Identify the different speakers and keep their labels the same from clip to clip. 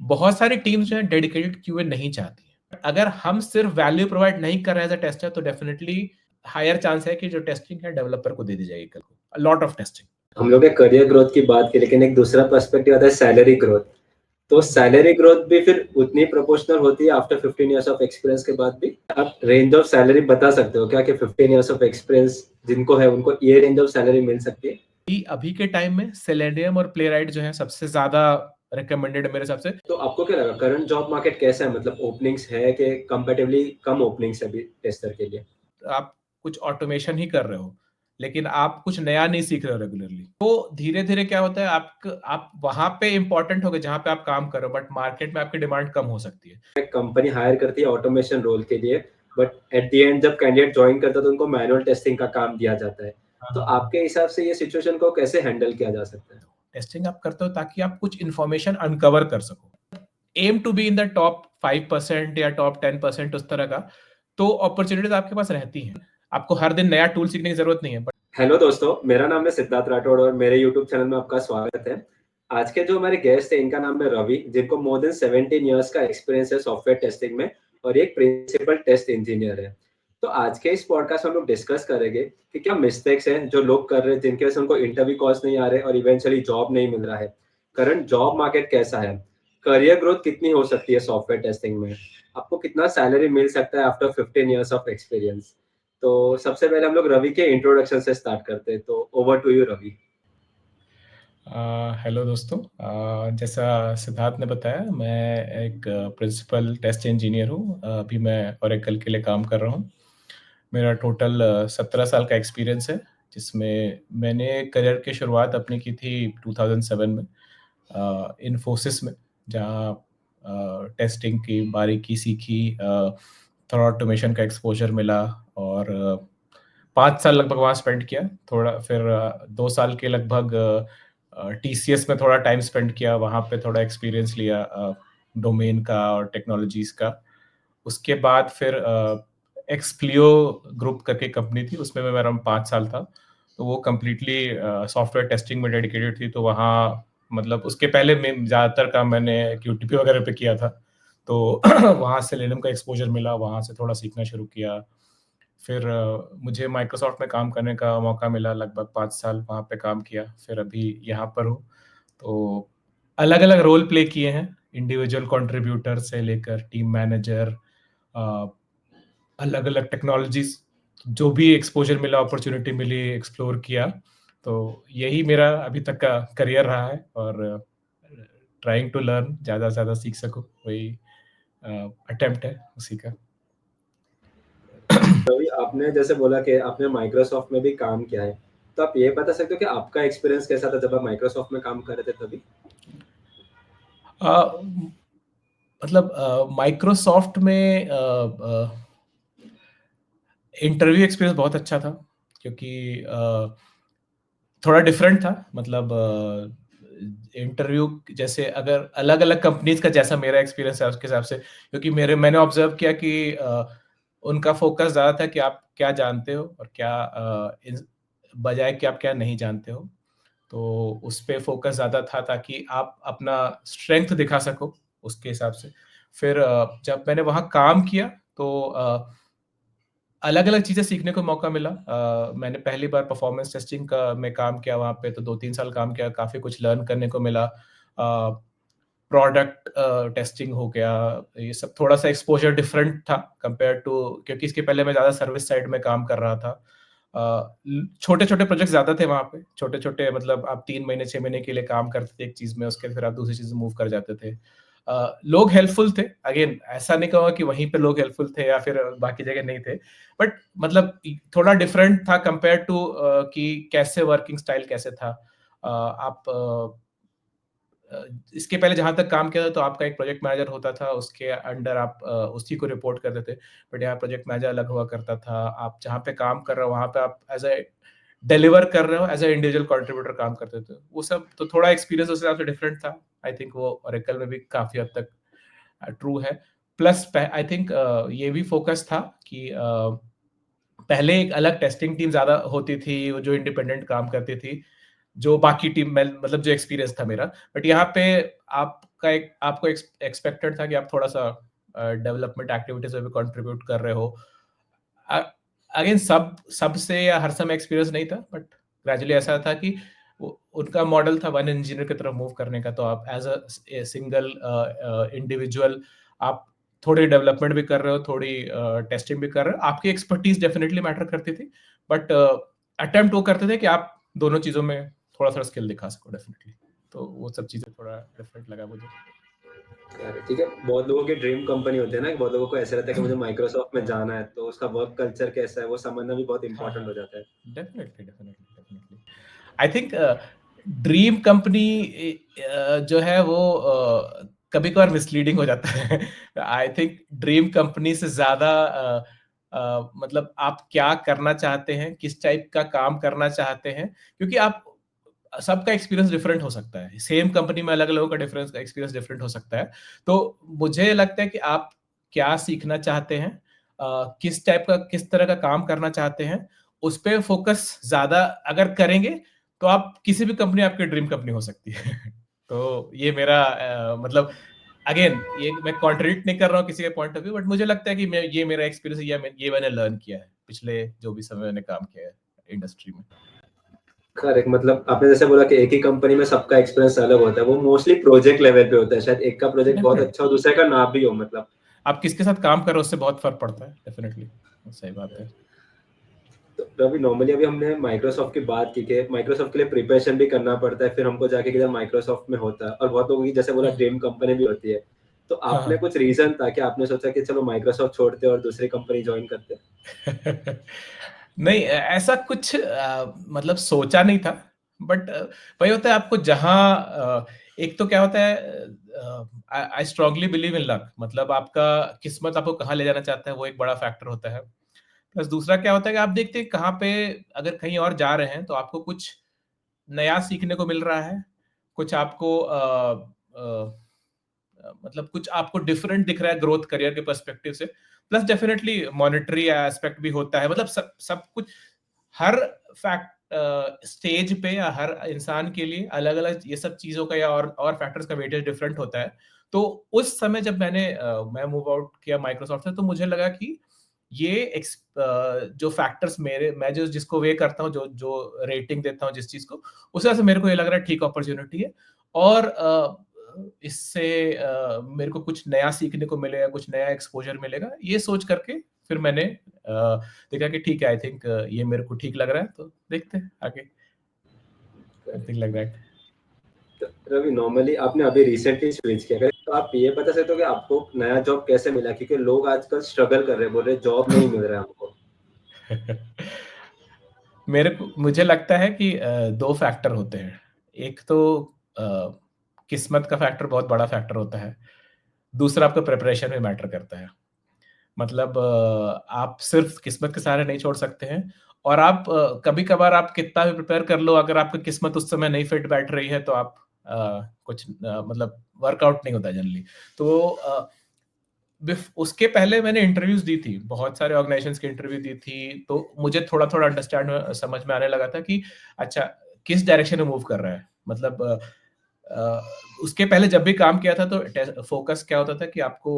Speaker 1: बहुत सारी टीम्स जो है डेडिकेटेड क्यूए नहीं चाहती है। अगर हम सिर्फ वैल्यू प्रोवाइड नहीं कर रहे हैं एज अ टेस्टर, तो डेफिनेटली हायर चांस है कि जो टेस्टिंग है डेवलपर को दे दी जाएगी कल को, अ लॉट ऑफ टेस्टिंग।
Speaker 2: हम लोग ने करियर ग्रोथ की बात की, लेकिन एक दूसरा पर्सपेक्टिव आता है सैलरी ग्रोथ। तो सैलरी ग्रोथ भी फिर उतनी प्रोपोर्शनल होती है आफ्टर 15 इयर्स ऑफ एक्सपीरियंस के बाद भी? आप रेंज ऑफ सैलरी बता सकते हो क्या कि 15 इयर्स ऑफ एक्सपीरियंस जिनको है उनको ये रेंज ऑफ सैलरी मिल सकती है?
Speaker 1: अभी के टाइम में सेलेनियम और प्लेराइट जो है सबसे ज्यादा रिकमेंडेड मेरे हिसाब से।
Speaker 2: तो आपको क्या लगा करंट जॉब मार्केट कैसा है? मतलब ओपनिंग्स है कि कंपैरेटिवली कम ओपनिंग्स है अभी टेस्टर के लिए?
Speaker 1: आप कुछ ऑटोमेशन ही कर रहे हो, लेकिन आप कुछ नया नहीं सीख रहे हो रेगुलरली, तो धीरे धीरे क्या होता है, आप वहां पे इंपॉर्टेंट हो गए जहां पे आप काम कर रहे हो, बट मार्केट में आपकी डिमांड कम हो सकती है।
Speaker 2: कंपनी हायर करती है ऑटोमेशन रोल के लिए, बट एट द एंड जब कैंडिडेट ज्वाइन करता है तो उनको मैनुअल टेस्टिंग का काम दिया जाता है। तो आपके हिसाब से ये सिचुएशन को कैसे हैंडल किया जा सकता है?
Speaker 1: टेस्टिंग आप करते हो ताकि आप कुछ इन्फॉर्मेशन अनकवर कर सको, aim to be in the top 5% या टॉप 10% उस तरह का, तो अपॉर्चुनिटीज आपके पास रहती हैं। आपको हर दिन नया टूल सीखने की जरूरत नहीं है।
Speaker 2: हेलो दोस्तों, मेरा नाम है सिद्धार्थ राठौड़ और मेरे यूट्यूब चैनल में आपका स्वागत है। आज के जो हमारे गेस्ट हैं इनका नाम है रवि, जिनको मोर देन 17 इयर्स का एक्सपीरियंस है सॉफ्टवेयर टेस्टिंग में और एक प्रिंसिपल टेस्ट इंजीनियर है। तो आज के इस पॉडकास्ट में हम लोग डिस्कस करेंगे कि क्या मिस्टेक्स हैं जो लोग कर रहे हैं जिनके वजह से उनको इंटरव्यू कॉल्स नहीं आ रहे और इवेंचुअली जॉब नहीं मिल रहा है। करंट जॉब मार्केट कैसा है, करियर ग्रोथ कितनी हो सकती है सॉफ्टवेयर टेस्टिंग में, आपको कितना सैलरी मिल सकता है आफ्टर 15 इयर्स ऑफ एक्सपीरियंस। तो सबसे पहले हम लोग रवि के इंट्रोडक्शन से स्टार्ट करते हैं, तो over to you Ravi.
Speaker 1: Hello दोस्तों, जैसा सिद्धार्थ ने बताया, मैं एक प्रिंसिपल टेस्ट इंजीनियर हूँ। अभी मैं ओरेकल के लिए काम कर रहा हूँ। मेरा टोटल 17 साल का एक्सपीरियंस है, जिसमें मैंने करियर की शुरुआत अपनी की थी 2007 में इन्फोसिस में, जहाँ टेस्टिंग की बारीकी सीखी, थोड़ा ऑटोमेशन का एक्सपोजर मिला और 5 साल लगभग वहाँ स्पेंड किया। थोड़ा फिर 2 साल के लगभग टीसीएस में थोड़ा टाइम स्पेंड किया, वहाँ पे थोड़ा एक्सपीरियंस लिया डोमेन का और टेक्नोलॉजीज का। उसके बाद फिर एक्सप्लियो ग्रुप करके कंपनी थी, उसमें मैं मेरा 5 साल था, तो वो कम्प्लीटली सॉफ्टवेयर टेस्टिंग में डेडिकेटेड थी। तो वहाँ मतलब उसके पहले में ज़्यादातर काम मैंने क्यूटीपी वगैरह पे किया था, तो वहाँ से सेलेनियम का एक्सपोजर मिला, वहाँ से थोड़ा सीखना शुरू किया। फिर मुझे माइक्रोसॉफ्ट में काम करने का मौका मिला, लगभग 5 साल वहाँ पे काम किया, फिर अभी यहाँ पर हूँ। तो अलग-अलग रोल प्ले किए हैं, इंडिविजुअल कंट्रीब्यूटर से लेकर टीम मैनेजर, अलग-अलग टेक्नोलॉजीज, जो भी एक्सपोजर मिला, अपॉर्चुनिटी मिली, एक्सप्लोर किया। तो यही मेरा अभी तक का करियर रहा है और ट्राइंग टू लर्न, ज़्यादा से ज़्यादा सीख सकूँ, वही अटेम्प्ट है उसी का।
Speaker 2: रवि, आपने जैसे बोला कि आपने माइक्रोसॉफ्ट में भी काम किया है, तो आप ये बता सकते हो कि आपका एक्सपीरियंस कैसा था जब आप माइक्रोसॉफ्ट में काम कर रहे थे तभी?
Speaker 1: मतलब माइक्रोसॉफ्ट में इंटरव्यू एक्सपीरियंस बहुत अच्छा था, क्योंकि थोड़ा डिफरेंट था। मतलब इंटरव्यू जैसे अगर अलग-अलग कंपनीज का जैसा मेरा एक्सपीरियंस है उसके हिसाब से, क्योंकि मैंने ऑब्जर्व किया कि उनका फोकस ज़्यादा था कि आप क्या जानते हो और क्या बजाय कि आप क्या नहीं जानते हो। तो उस पे फोकस ज़्यादा था ताकि आप अपना स्ट्रेंथ दिखा सको उसके हिसाब से। फिर जब मैंने वहाँ काम किया तो अलग-अलग चीज़ें सीखने को मौका मिला। मैंने पहली बार परफॉर्मेंस टेस्टिंग का में काम किया वहाँ पे, तो 2-3 साल काम किया, काफ़ी कुछ लर्न करने को मिला। प्रोडक्ट टेस्टिंग हो गया, ये सब थोड़ा-सा एक्सपोज़र डिफरेंट था कंपेयर टू, क्योंकि इसके पहले मैं ज़्यादा सर्विस साइड में काम कर रहा था। छोटे-छोटे प्रोजेक्ट्स ज़्यादा थे वहाँ पे, छोटे-छोटे मतलब आप 3 महीने, 6 महीने के लिए काम करते थे एक चीज़ में, उसके फिर आप दूसरी चीज़ में मूव कर जाते थे। लोग हेल्पफुल थे, अगेन ऐसा नहीं कहूँगा कि वहीं पे लोग हेल्पफुल थे या फिर बाकी जगह नहीं थे, बट मतलब थोड़ा डिफरेंट था कंपेयर टू कि कैसे वर्किंग स्टाइल कैसे था। आप इसके पहले जहाँ तक काम किया था तो आपका एक प्रोजेक्ट मैनेजर होता था, उसके अंडर आप उसी को रिपोर्ट करते थे। बट यहाँ प्रोजेक्ट मैनेजर अलग हुआ करता था। आप जहाँ पे काम कर रहे हो वहाँ पे आप एज़ अ डिलीवर कर रहे हो, एज़ अ इंडिविजुअल कंट्रीब्यूटर काम करते थे। वो सब तो थोड़ा एक्सपीरियंस उस हिसाब से डिफरेंट था। आई थिंक वो ओरेकल में भी काफ़ी हद तक ट्रू है। प्लस आई थिंक ये भी फोकस था कि पहले एक अलग टेस्टिंग टीम ज़्यादा होती थी, वो जो इंडिपेंडेंट काम करती थी, जो बाकी टीम में मतलब जो एक्सपीरियंस था मेरा। बट यहाँ पे आप आपका एक आपको एक्सपेक्टेड था कि आप थोड़ा-सा डेवलपमेंट एक्टिविटीज़ में भी कंट्रीब्यूट कर रहे हो। अ, अगेन सबसे या हर समय एक्सपीरियंस नहीं था, बट ग्रेजुअली ऐसा था कि उनका मॉडल था वन इंजीनियर की तरफ मूव करने का, तो आप एज़ सिंगल इंडिविजुअल आप थोड़ी डेवलपमेंट भी कर रहे हो, थोड़ी टेस्टिंग भी कर रहे हो। आपकी एक्सपर्टीज़ डेफिनिटली मैटर करती थी, बट अटेम्प्ट वो करते थे कि आप दोनों चीज़ों में थोड़ा-थोड़ा स्किल दिखा सको डेफिनिटली। तो वो सब चीज़ें थोड़ा डिफरेंट लगा मुझे।
Speaker 2: अरे ठीक है, बहुत लोगों की ड्रीम कंपनी होती है ना, बहुत लोगों को ऐसा रहता है कि मुझे माइक्रोसॉफ्ट में जाना है, तो उसका वर्क कल्चर कैसा है वो समझना भी बहुत
Speaker 1: हाँ,
Speaker 2: इंपॉर्टेंट
Speaker 1: हाँ।
Speaker 2: हो जाता है।
Speaker 1: Definitely. I think dream company जो है वो कभी-कभार मिसलीडिंग हो जाता है। आई थिंक ड्रीम कंपनी से ज़्यादा मतलब आप क्या करना चाहते हैं, किस टाइप का काम करना चाहते हैं, क्योंकि आप सबका एक्सपीरियंस डिफरेंट हो सकता है। सेम कंपनी में अलग लोगों का डिफरेंस एक्सपीरियंस डिफरेंट हो सकता है। तो मुझे लगता है कि आप क्या सीखना चाहते हैं, किस टाइप का किस तरह का काम करना चाहते हैं, उस पे फोकस ज़्यादा अगर करेंगे, तो आप किसी भी कंपनी आपकी ड्रीम कंपनी हो सकती है। तो ये मेरा मतलब अगेन ये मैं कॉन्ट्रडिक्ट नहीं कर रहा हूँ किसी के पॉइंट ऑफ व्यू, बट मुझे लगता है कि मैं ये मेरा एक्सपीरियंस है, ये मैंने लर्न किया है पिछले जो भी समय मैंने काम किया है इंडस्ट्री में।
Speaker 2: करेक्ट, मतलब आपने जैसे बोला कि एक ही कंपनी में सबका एक्सपीरियंस अलग होता है, वो मोस्टली प्रोजेक्ट लेवल पे होता है, शायद एक का प्रोजेक्ट बहुत
Speaker 1: डेफिनेटली।
Speaker 2: अच्छा हो, दूसरे का ना भी हो मतलब।
Speaker 1: आप किसके साथ काम कर रहे हो उससे बहुत फ़र्क पड़ता है, डेफिनिटली, सही बात है।
Speaker 2: तो रवि, नॉर्मली अभी हमने माइक्रोसॉफ्ट की बात की कि माइक्रोसॉफ्ट के लिए प्रिपरेशन भी करना पड़ता है, फिर हमको जाके किधर माइक्रोसॉफ्ट में होता है, और बहुत लोगों की जैसे बोला
Speaker 1: हुँ,
Speaker 2: ड्रीम कंपनी भी होती है। तो आपने
Speaker 1: हाँ।
Speaker 2: कुछ रीज़न था कि आपने सोचा कि चलो माइक्रोसॉफ्ट छोड़ते हैं और दूसरी कंपनी जॉइन करते हैं?
Speaker 1: नहीं ऐसा कुछ मतलब सोचा नहीं था, बट वही होता है आपको जहाँ एक तो क्या होता है I I strongly believe in luck, मतलब आपका किस्मत आपको कहाँ ले जाना चाहता है, वो एक बड़ा फैक्टर होता है। प्लस दूसरा क्या होता है कि आप देखते हैं कहाँ पे अगर कहीं और जा रहे हैं, तो आपको कुछ नया सीखने को मिल रहा है, कुछ आपको अ, मतलब कुछ आपको डिफरेंट दिख रहा है ग्रोथ करियर के पर्सपेक्टिव से। प्लस डेफिनिटली मॉनेटरी एस्पेक्ट भी होता है, मतलब सब सब कुछ हर फैक्ट स्टेज पे या हर इंसान के लिए अलग-अलग ये सब चीज़ों का या और फैक्टर्स का वेटेज डिफरेंट होता है। तो उस समय जब मैं मूव आउट किया माइक्रोसॉफ्ट से, तो मुझे लगा कि ये जो फैक्टर्स मेरे मैं जो जिसको वे करता हूँ, जो जो रेटिंग देता हूँ जिस चीज़ को, उस वजह से मेरे को ये लग रहा है ठीक अपॉर्च्युनिटी है, और इससे मेरे को कुछ नया सीखने को मिलेगा, कुछ नया एक्सपोज़र मिलेगा, ये सोच करके फिर मैंने देखा कि ठीक है, आई थिंक ये मेरे को ठीक लग रहा है, तो देखते हैं आगे, समथिंग लाइक दैट।
Speaker 2: तो रवि, नॉर्मली आपने अभी रिसेंटली स्विच किया है, तो आप ये बता सकते हो कि आपको नया जॉब कैसे मिला? क्योंकि लोग आजकल स्ट्रगल कर रहे हैं, बोल रहे जॉब नहीं मिल रहा है हमको।
Speaker 1: मुझे लगता है कि 2 फैक्टर होते हैं। एक तो अ, किस्मत का फैक्टर बहुत बड़ा फैक्टर होता है। दूसरा आपका प्रिपरेशन भी मैटर करता है। मतलब आप सिर्फ़ किस्मत के सहारे नहीं छोड़ सकते हैं, और आप कभी-कभार आप कितना भी प्रिपेयर कर लो, अगर आपकी किस्मत उस समय नहीं फिट बैठ रही है, तो आप कुछ मतलब वर्कआउट नहीं होता जनरली। तो उसके पहले मैंने इंटरव्यूज़ दी थी, बहुत सारे ऑर्गनाइज़ेशंस की इंटरव्यू दी थी, तो मुझे थोड़ा-थोड़ा समझ में आने लगा था कि अच्छा, किस डायरेक्शन में मूव कर रहा है। मतलब अ, उसके पहले जब भी काम किया था, तो फ़ोकस क्या होता था कि आपको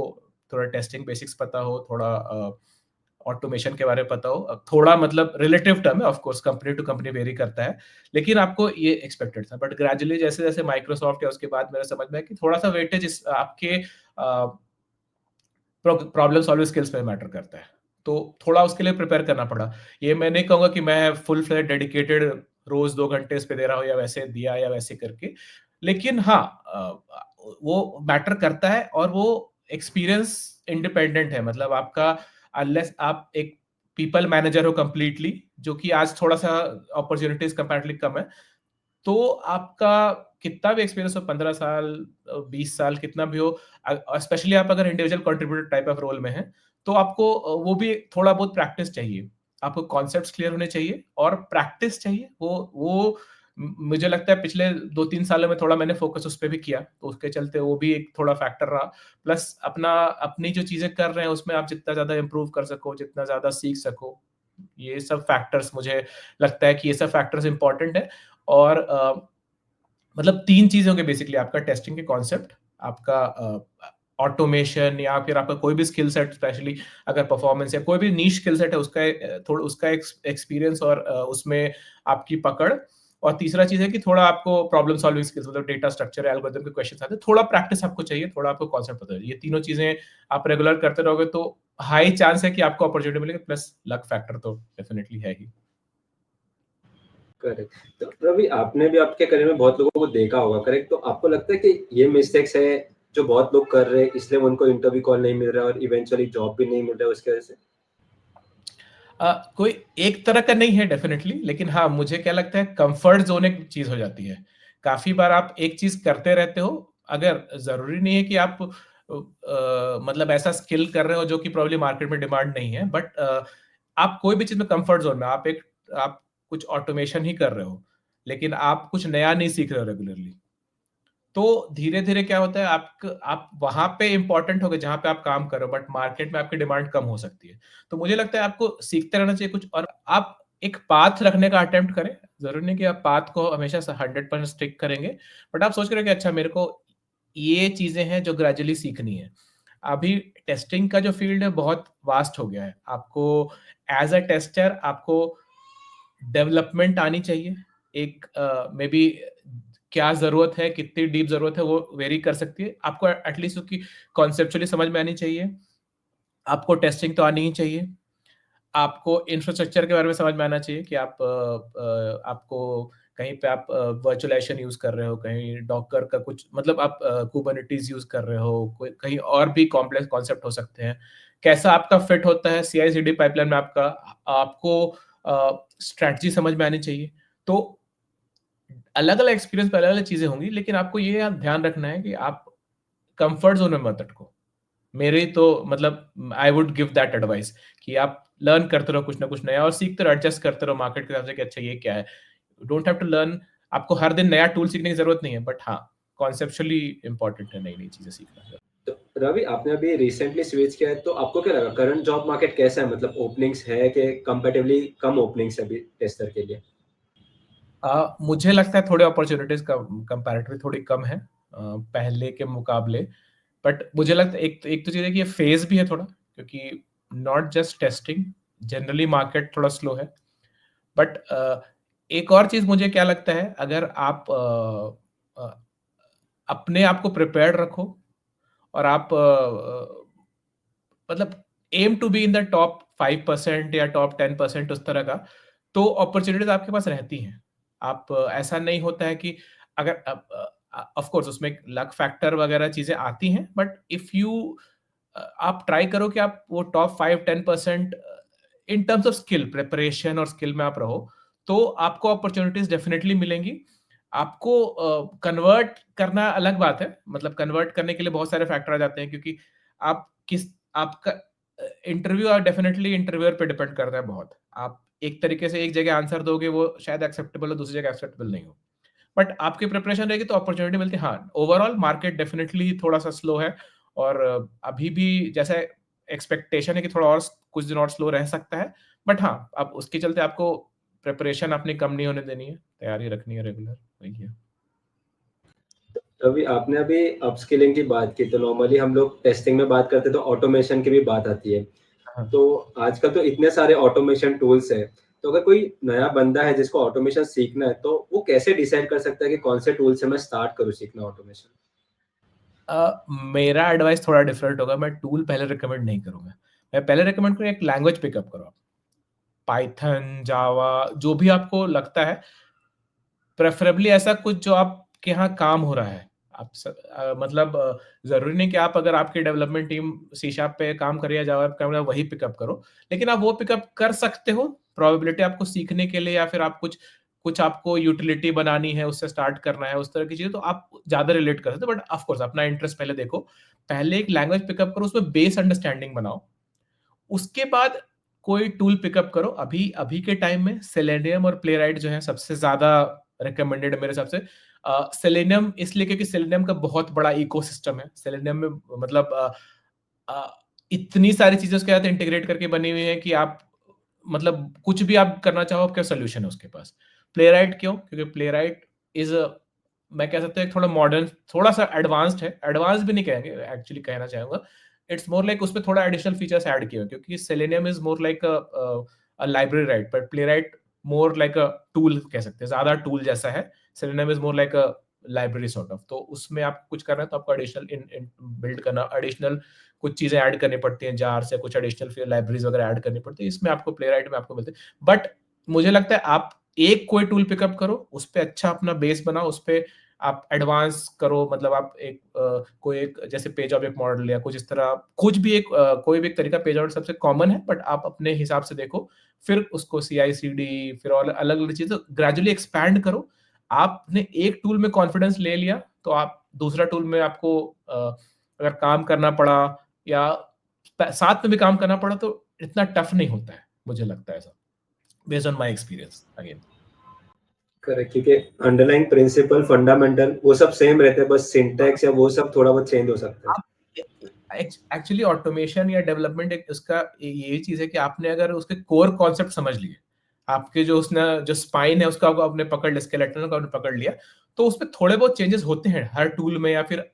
Speaker 1: थोड़ा टेस्टिंग बेसिक्स पता हो, थोड़ा ऑटोमेशन के बारे में पता हो। थोड़ा मतलब रिलेटिव टर्म है, of course company to company vary करता है, लेकिन आपको ये एक्सपेक्टेड था। बट ग्रेजुअली जैसे-जैसे माइक्रोसॉफ्ट या उसके बाद मेरे समझ में आया कि थोड़ा-सा वेटेज इस आपके प्रॉब्लम सॉल्विंग स्किल्स पे मैटर करता है। तो थोड़ा उसके लिए प्रिपेयर करना पड़ा। ये मैं नहीं कहूँगा कि मैं फुल फ्लेज डेडिकेटेड रोज़ 2 घंटे इस पे दे रहा हूँ या वैसे दिया या वैसे करके। लेकिन हाँ, वो मैटर करता है, और वो एक्सपीरियंस इंडिपेंडेंट है। मतलब आपका अनलेस आप एक पीपल मैनेजर हो कंप्लीटली, जो कि आज थोड़ा-सा अपॉर्च्युनिटीज़ कंपैरेटिवली कम है। तो आपका कितना भी एक्सपीरियंस हो, 15 साल 20 साल कितना भी हो, स्पेशली आप अगर individual contributor type of role में हैं, तो आपको वो भी थोड़ा बहुत प्रैक्टिस चाहिए। आपको कॉन्सेप्ट्स क्लियर होने चाहिए और प्रैक्टिस चाहिए। वो मुझे लगता है पिछले 2-3 सालों में थोड़ा मैंने फोकस उस पे भी किया, तो उसके चलते वो भी एक थोड़ा फैक्टर रहा। प्लस अपनी जो चीज़ें कर रहे हैं उसमें आप जितना ज़्यादा इम्प्रूव कर सको, जितना ज़्यादा सीख सको, ये सब फैक्टर्स मुझे लगता है कि ये सब फैक्टर्स इम्पोर्टेंट है। और मतलब 3 चीज़ होंगे बेसिकली, आपका टेस्टिंग के कॉन्सेप्ट, आपका ऑटोमेशन या फिर आपका कोई भी स्किल सेट, स्पेशली अगर परफॉर्मेंस या कोई भी नीश स्किल सेट है, उसका थोड़ा उसका एक्सपीरियंस और उसमें आपकी पकड़। और तीसरा चीज है कि थोड़ा आपको प्रॉब्लम सॉल्विंग स्किल्स, मतलब डेटा स्ट्रक्चर, एल्गोरिथम के क्वेश्चंस आते हैं, थोड़ा प्रैक्टिस आपको चाहिए, थोड़ा आपको कॉन्सेप्ट पता है। ये तीनों चीजें आप रेगुलर करते रहोगे तो हाई चांस है कि आपको अपॉर्चुनिटी मिलेगी, प्लस लक फैक्टर तो डेफिनेटली है ही।
Speaker 2: करेक्ट। तो रवि, आपने भी आपके करियर में बहुत लोगों को देखा होगा, करेक्ट? तो आपको लगता है कि ये मिस्टेक्स है जो बहुत लोग कर रहे हैं, इसलिए उनको इंटरव्यू कॉल नहीं मिल रहा है और इवेंचुअली जॉब भी नहीं मिल रहा है उसकी वजह से?
Speaker 1: कोई एक तरह का नहीं है डेफिनेटली, लेकिन हाँ, मुझे क्या लगता है, कंफर्ट जोन एक चीज हो जाती है। काफी बार आप एक चीज करते रहते हो, अगर जरूरी नहीं है कि आप मतलब ऐसा स्किल कर रहे हो जो कि प्रॉब्लली मार्केट में डिमांड नहीं है, बट आप कोई भी चीज में कंफर्ट जोन में, आप कुछ ऑटोमेशन ही कर रहे हो, लेकिन आप कुछ नया नहीं सीख रहे हो रेगुलरली, तो धीरे धीरे क्या होता है, आप वहां पे इंपॉर्टेंट हो गए जहां पे आप काम कर रहे हो, बट मार्केट में आपकी डिमांड कम हो सकती है। तो मुझे लगता है आपको सीखते रहना चाहिए कुछ, और आप एक पाथ रखने का अटेम्प्ट करें। जरूरी नहीं कि आप पाथ को हमेशा 100% स्टिक करेंगे, बट आप सोच रहे हो कि अच्छा, मेरे को ये चीजें हैं जो ग्रेजुअली सीखनी है। अभी टेस्टिंग का जो फील्ड है बहुत वास्ट हो गया है। आपको एज अ टेस्टर आपको डेवलपमेंट आनी चाहिए। एक मे बी क्या जरूरत है, कितनी डीप जरूरत है, वो वेरी कर सकती है। आपको एटलीस्ट उसकी कॉन्सेप्चुअली समझ में आनी चाहिए। आपको टेस्टिंग तो आनी ही चाहिए। आपको इंफ्रास्ट्रक्चर के बारे में समझ में आना चाहिए कि आपको कहीं पे आप वर्चुअलाइजेशन यूज कर रहे हो, कहीं डॉकर का कुछ, मतलब आप कुबरनेटीज यूज कर रहे हो, कोई कहीं और भी कॉम्प्लेक्स कॉन्सेप्ट हो सकते हैं। कैसा आपका फिट होता है सीआई सीडी पाइपलाइन में, आपका आपको स्ट्रेटजी समझ में आनी चाहिए। तो अलग अलग एक्सपीरियंस पे अलग अलग चीजें होंगी, लेकिन आपको ये ध्यान रखना है कि आप कंफर्ट जोन में मत अटको। मेरे तो मतलब I would give that advice कि आप लर्न करते रहो कुछ ना कुछ नया, और सीखते रहो, एडजस्ट करते रहो मार्केट के हिसाब से कि अच्छा ये क्या है। Don't have to learn. आपको हर दिन नया टूल सीखने की जरूरत नहीं है, बट हाँ, कॉन्सेप्चुअली इंपॉर्टेंट है नई नई चीजें सीखना।
Speaker 2: तो रवि, आपने अभी रिसेंटली स्विच किया है, तो आपको क्या लगा करंट जॉब मार्केट कैसा है? मतलब ओपनिंग्स है कि कंपैरेटिवली कम ओपनिंग्स है अभी टेस्टर के लिए?
Speaker 1: मुझे लगता है थोड़े अपॉर्चुनिटीज कंपैरेटिवली थोड़ी कम है पहले के मुकाबले। बट मुझे लगता है एक तो चीज है कि ये फेज भी है थोड़ा, क्योंकि not just testing, generally market थोड़ा स्लो है। बट एक और चीज मुझे क्या लगता है, अगर आप अपने आप को प्रिपेयर्ड रखो, और आप मतलब aim to be in the top 5% या टॉप 10% उस तरह का, तो अपॉर्चुनिटीज आपके पास रहती हैं। आप ऐसा नहीं होता है कि अगर ऑफ कोर्स उसमें लक फैक्टर वगैरह चीजें आती हैं, बट इफ यू आप ट्राई करो कि आप वो top 5-10% in terms of skill preparation और स्किल में आप रहो, तो आपको अपॉर्चुनिटीज डेफिनेटली मिलेंगी। आपको कन्वर्ट करना अलग बात है, मतलब कन्वर्ट करने के लिए बहुत सारे फैक्टर आ जाते हैं, क्योंकि आप किस आपका इंटरव्यू डेफिनेटली इंटरव्यूअर पे डिपेंड करता है बहुत। आप एक तरीके से एक जगह आंसर दोगे, वो शायद एक्सेप्टेबल हो, दूसरी जगह एक्सेप्टेबल नहीं हो, बट आपकी प्रिपरेशन रहेगी तो अपॉर्चुनिटी मिलती है। हाँ, ओवरऑल मार्केट डेफिनेटली थोड़ा सा स्लो है, और अभी भी जैसे एक्सपेक्टेशन है कि थोड़ा और कुछ दिन और स्लो रह सकता है। बट हाँ, अब उसके चलते आपको प्रिपरेशन अपनी कम नहीं होने देनी है, तैयारी रखनी है रेगुलर, वही है।
Speaker 2: अभी आपने अभी अपस्किलिंग की बात की, तो नॉर्मली हम लोग टेस्टिंग में बात करते हैं तो ऑटोमेशन की भी बात आती है।
Speaker 1: हाँ।
Speaker 2: तो आजकल तो इतने सारे ऑटोमेशन टूल्स है, तो अगर कोई नया बंदा है जिसको ऑटोमेशन सीखना है, तो वो कैसे डिसाइड कर सकता है कि कौन से टूल से मैं स्टार्ट करूँ सीखना ऑटोमेशन?
Speaker 1: मेरा एडवाइस थोड़ा डिफरेंट होगा। मैं टूल पहले रिकमेंड नहीं करूंगा। मैं पहले रिकमेंड करूंगा एक लैंग्वेज पिकअप करो। पाइथन, जावा, जो भी आपको लगता है, प्रेफरेबली ऐसा कुछ जो आपके यहाँ काम हो रहा है। मतलब जरूरी नहीं कि आप, अगर आपकी डेवलपमेंट टीम सी शार्प पे काम करे या जावा पे काम करे, वही पिकअप करो, लेकिन आप वो पिकअप कर सकते हो। प्रोबेबिलिटी आपको सीखने के लिए, या फिर आप कुछ कुछ आपको यूटिलिटी बनानी है, उससे स्टार्ट करना है, उस तरह की चीजें, तो आप ज्यादा रिलेट कर सकते हो। बट ऑफ कोर्स अपना इंटरेस्ट पहले देखो। पहले एक लैंग्वेज पिकअप करो, उसमें बेस अंडरस्टैंडिंग बनाओ। उसके बाद कोई टूल पिकअप करो। अभी अभी के टाइम में सेलेनियम और प्लेराइट जो है सबसे ज्यादा रिकमेंडेड है मेरे हिसाब से। सेलेनियम इसलिए क्योंकि सेलेनियम का बहुत बड़ा इकोसिस्टम है। सेलेनियम में मतलब इतनी सारी चीजें उसके साथ इंटीग्रेट करके बनी हुई है कि आप, मतलब कुछ भी आप करना चाहो, आपका सोल्यूशन है उसके पास। प्लेराइट क्यों? क्योंकि प्लेराइट इज मैं कह सकता हूँ एक थोड़ा मॉडर्न, थोड़ा-सा एडवांस्ड है। एडवांस भी नहीं कहेंगे, एक्चुअली कहना चाहूँगा। इट्स मोर लाइक उसपे थोड़ा एडिशनल फीचर्स ऐड किए हुए हैं, क्योंकि selenium is more like a library right, but playwright more like a tool कह सकते हैं, ज़्यादा टूल जैसा है। Selenium is more like a library sort of. तो उसमें आप कुछ कर रहे हैं तो आपको एडिशनल इन इन बिल्ड करना, एडिशनल कुछ चीज़ें ऐड करनी पड़ती हैं, जार से कुछ एडिशनल फिर लाइब्रेरीज़ वगैरह ऐड करनी पड़ती है। इसमें आपको प्लेराइट में आपको मिलते हैं। बट मुझे लगता है आप एक कोई टूल पिकअप करो, उसपे अच्छा अपना बेस बनाओ, उसपे आप एडवांस करो, मतलब आप एक कोई एक जैसे पेज ऑब्जेक्ट मॉडल या कुछ इस तरह कुछ भी एक कोई भी एक तरीका, पेज ऑब्जेक्ट सबसे कॉमन है, बट आप अपने हिसाब से देखो, फिर उसको सीआई/सीडी फिर और अलग-अलग चीज़ें ग्रेजुअली एक्सपैंड करो। आपने एक टूल में कॉन्फिडेंस ले लिया, तो आप दूसरा टूल में आपको अगर काम करना पड़ा या साथ में भी काम करना पड़ा तो इतना टफ नहीं होता है, मुझे लगता है ऐसा, based on my experience again.
Speaker 2: Correct, क्योंकि अंडरलाइंग प्रिंसिपल फंडामेंटल वो सब सेम रहते हैं, बस सिंटैक्स या वो सब थोड़ा बहुत चेंज हो सकता है।
Speaker 1: आप एक्चुअली ऑटोमेशन या डेवलपमेंट एक उसका यही चीज़ है कि आपने अगर उसके कोर कॉन्सेप्ट समझ लिए, आपके जो उसने जो स्पाइन है उसका आपने पकड़ लिया, स्केलेटन को आपने पकड़ लिया, तो उसमें थोड़े बहुत चेंजेस होते हैं हर टूल में, या फिर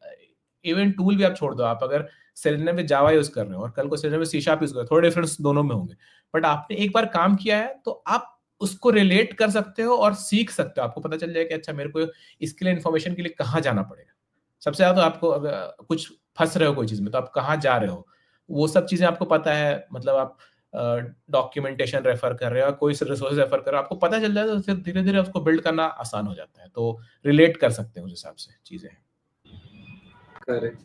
Speaker 1: इवन टूल भी आप छोड़ दो, आप अगर सेलेनियम में जावा यूज़ कर रहे हो और कल को सेलेनियम में सी शार्प यूज़ कर रहे हो, थोड़े डिफरेंस दोनों में होंगे। बट आपने एक बार काम किया है, तो आप उसको रिलेट कर सकते हो और सीख सकते हो। आपको पता चल जाएगा कि अच्छा मेरे को इसके लिए इन्फॉर्मेशन के लिए कहाँ जाना पड़ेगा। सबसे ज़्यादा तो आपको अगर कुछ फँस रहे हो कोई चीज़ में, तो आप कहाँ जा रहे हो? वो सब चीज़ें आपको पता है, मतलब आप डॉक्यूमेंटेशन रेफर कर रहे हो, कोई स रिसोर्स रेफर कर रहे हो, आपको पता चल जाए तो फिर धीरे-धीरे उसको बिल्ड करना आसान हो जाता है। तो रिलेट कर सकते हैं उस हिसाब से चीज़ें।
Speaker 2: करेक्ट।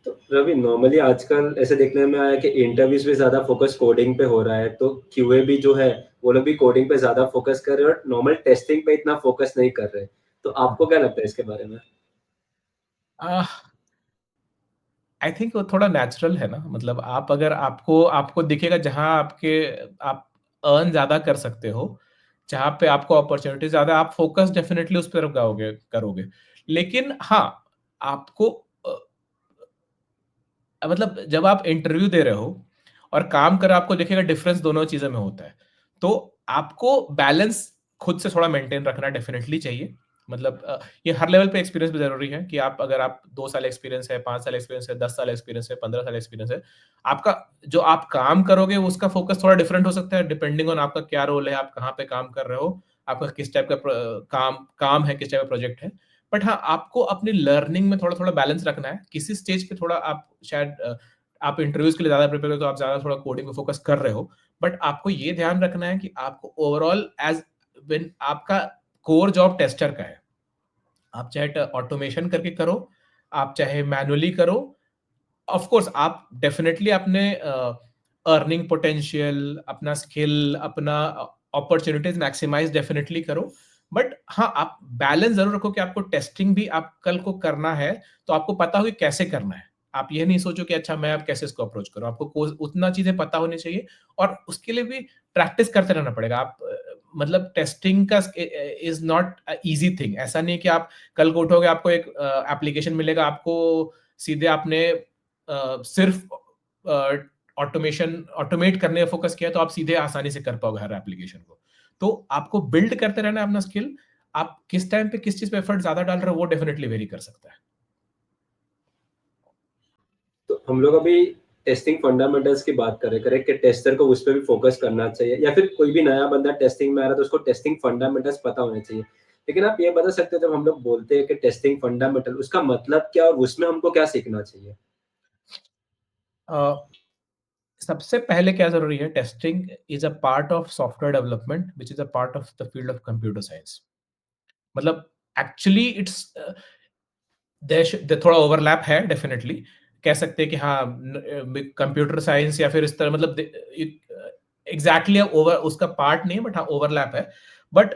Speaker 2: तो रवि, नॉर्मली आजकल ऐसे देखने में आया कि इंटरव्यूज में ज़्यादा फोकस कोडिंग पे हो रहा है, तो क्यूए भी जो है वो लोग भी कोडिंग पे ज़्यादा फोकस कर रहे हैं और नॉर्मल टेस्टिंग पे इतना फोकस नहीं कर रहे। तो आपको क्या लगता है इसके बारे में?
Speaker 1: आह, आई थिंक वो थोड़ा नेचुरल है ना, मतलब आप अगर आपको आपको दिखेगा जहाँ आपके आप अर्न ज़्यादा कर सकते हो, जहाँ पे आपको अपॉर्च्युनिटी ज़्यादा, आप फोकस डेफिनिटली उस पे लगाओगे करोगे। लेकिन हाँ, आपको मतलब जब आप इंटरव्यू दे रहे हो और काम कर रहे हो, आपको दिखेगा डिफरेंस दोनों चीज़ों में होता है। तो आपको बैलेंस खुद से थोड़ा मेंटेन रखना डेफिनिटली चाहिए। मतलब ये हर लेवल पे एक्सपीरियंस भी ज़रूरी है कि आप अगर आप 2 साल एक्सपीरियंस है, 5 साल एक्सपीरियंस है, 10 साल एक्सपीरियंस है, 15 साल एक्सपीरियंस है, आपका जो आप काम करोगे उसका फोकस थोड़ा डिफरेंट हो सकता है डिपेंडिंग ऑन आपका क्या रोल है, आप कहाँ पे काम कर रहे हो, आपका किस टाइप का काम काम है, किस टाइप का प्रोजेक्ट है। बट हाँ, आपको अपनी लर्निंग में थोड़ा-थोड़ा बैलेंस रखना है। किसी स्टेज पे थोड़ा आप शायद आप इंटरव्यूज़ के लिए ज़्यादा प्रिपेयर हो, तो आप ज़्यादा थोड़ा कोडिंग पे फोकस कर रहे हो। बट आपको ये ध्यान रखना है कि आपको ओवरऑल एज़ व्हेन आपका कोर जॉब टेस्टर का है। आप चाहे ऑटोमेशन करके करो, आप चाहे मैन्युअली करो, ऑफ कोर्स आप डेफिनिटली अपने अर्निंग पोटेंशियल, अपना स्किल, अपना अपॉर्च्युनिटीज मैक्सिमाइज डेफिनिटली करो। बट हाँ, आप बैलेंस ज़रूर रखो कि आपको टेस्टिंग भी आप कल को करना है, तो आपको पता हो कि कैसे करना है। आप ये नहीं सोचो कि अच्छा मैं अब कैसे इसको अप्रोच करूँ। आपको को उतना चीज़ें पता होनी चाहिए और उसके लिए भी प्रैक्टिस करते रहना पड़ेगा। आप मतलब टेस्टिंग का is not a easy thing. ऐसा नहीं है कि आप कल को उठोगे, आपको एक एप्लीकेशन मिलेगा, आपको सीधे आपने सिर्फ ऑटोमेशन ऑटोमेट करने में फोकस किया तो आप सीधे आसानी से कर पाओगे हर एप्लीकेशन को। तो आपको बिल्ड करते रहना है अपना स्किल। आप किस टाइम पे किस चीज़ पे एफर्ट ज़्यादा डाल रहे हो वो डेफिनिटली वेरी कर सकता है।
Speaker 2: तो हम लोग अभी टेस्टिंग फंडामेंटल्स की बात कर रहे हैं, करेक्ट, कि टेस्टर को उस पे भी फोकस करना चाहिए, या फिर कोई भी नया बंदा टेस्टिंग में आ रहा है तो उसको टेस्टिंग फंडामेंटल्स पता होने चाहिए। लेकिन आप ये बता सकते हो, जब हम लोग बोलते हैं कि टेस्टिंग फंडामेंटल, उसका मतलब क्या और उसमें हमको क्या सीखना चाहिए?
Speaker 1: अ, सबसे पहले क्या ज़रूरी है, testing is a part of software development which is a part of the field of computer science. मतलब एक्चुअली इट्स थोड़ा ओवरलैप है डेफिनिटली। कह सकते हैं कि हाँ, कंप्यूटर साइंस या फिर इस तरह, मतलब एग्जैक्टली ओवर उसका पार्ट नहीं है, बट हाँ ओवरलैप है। बट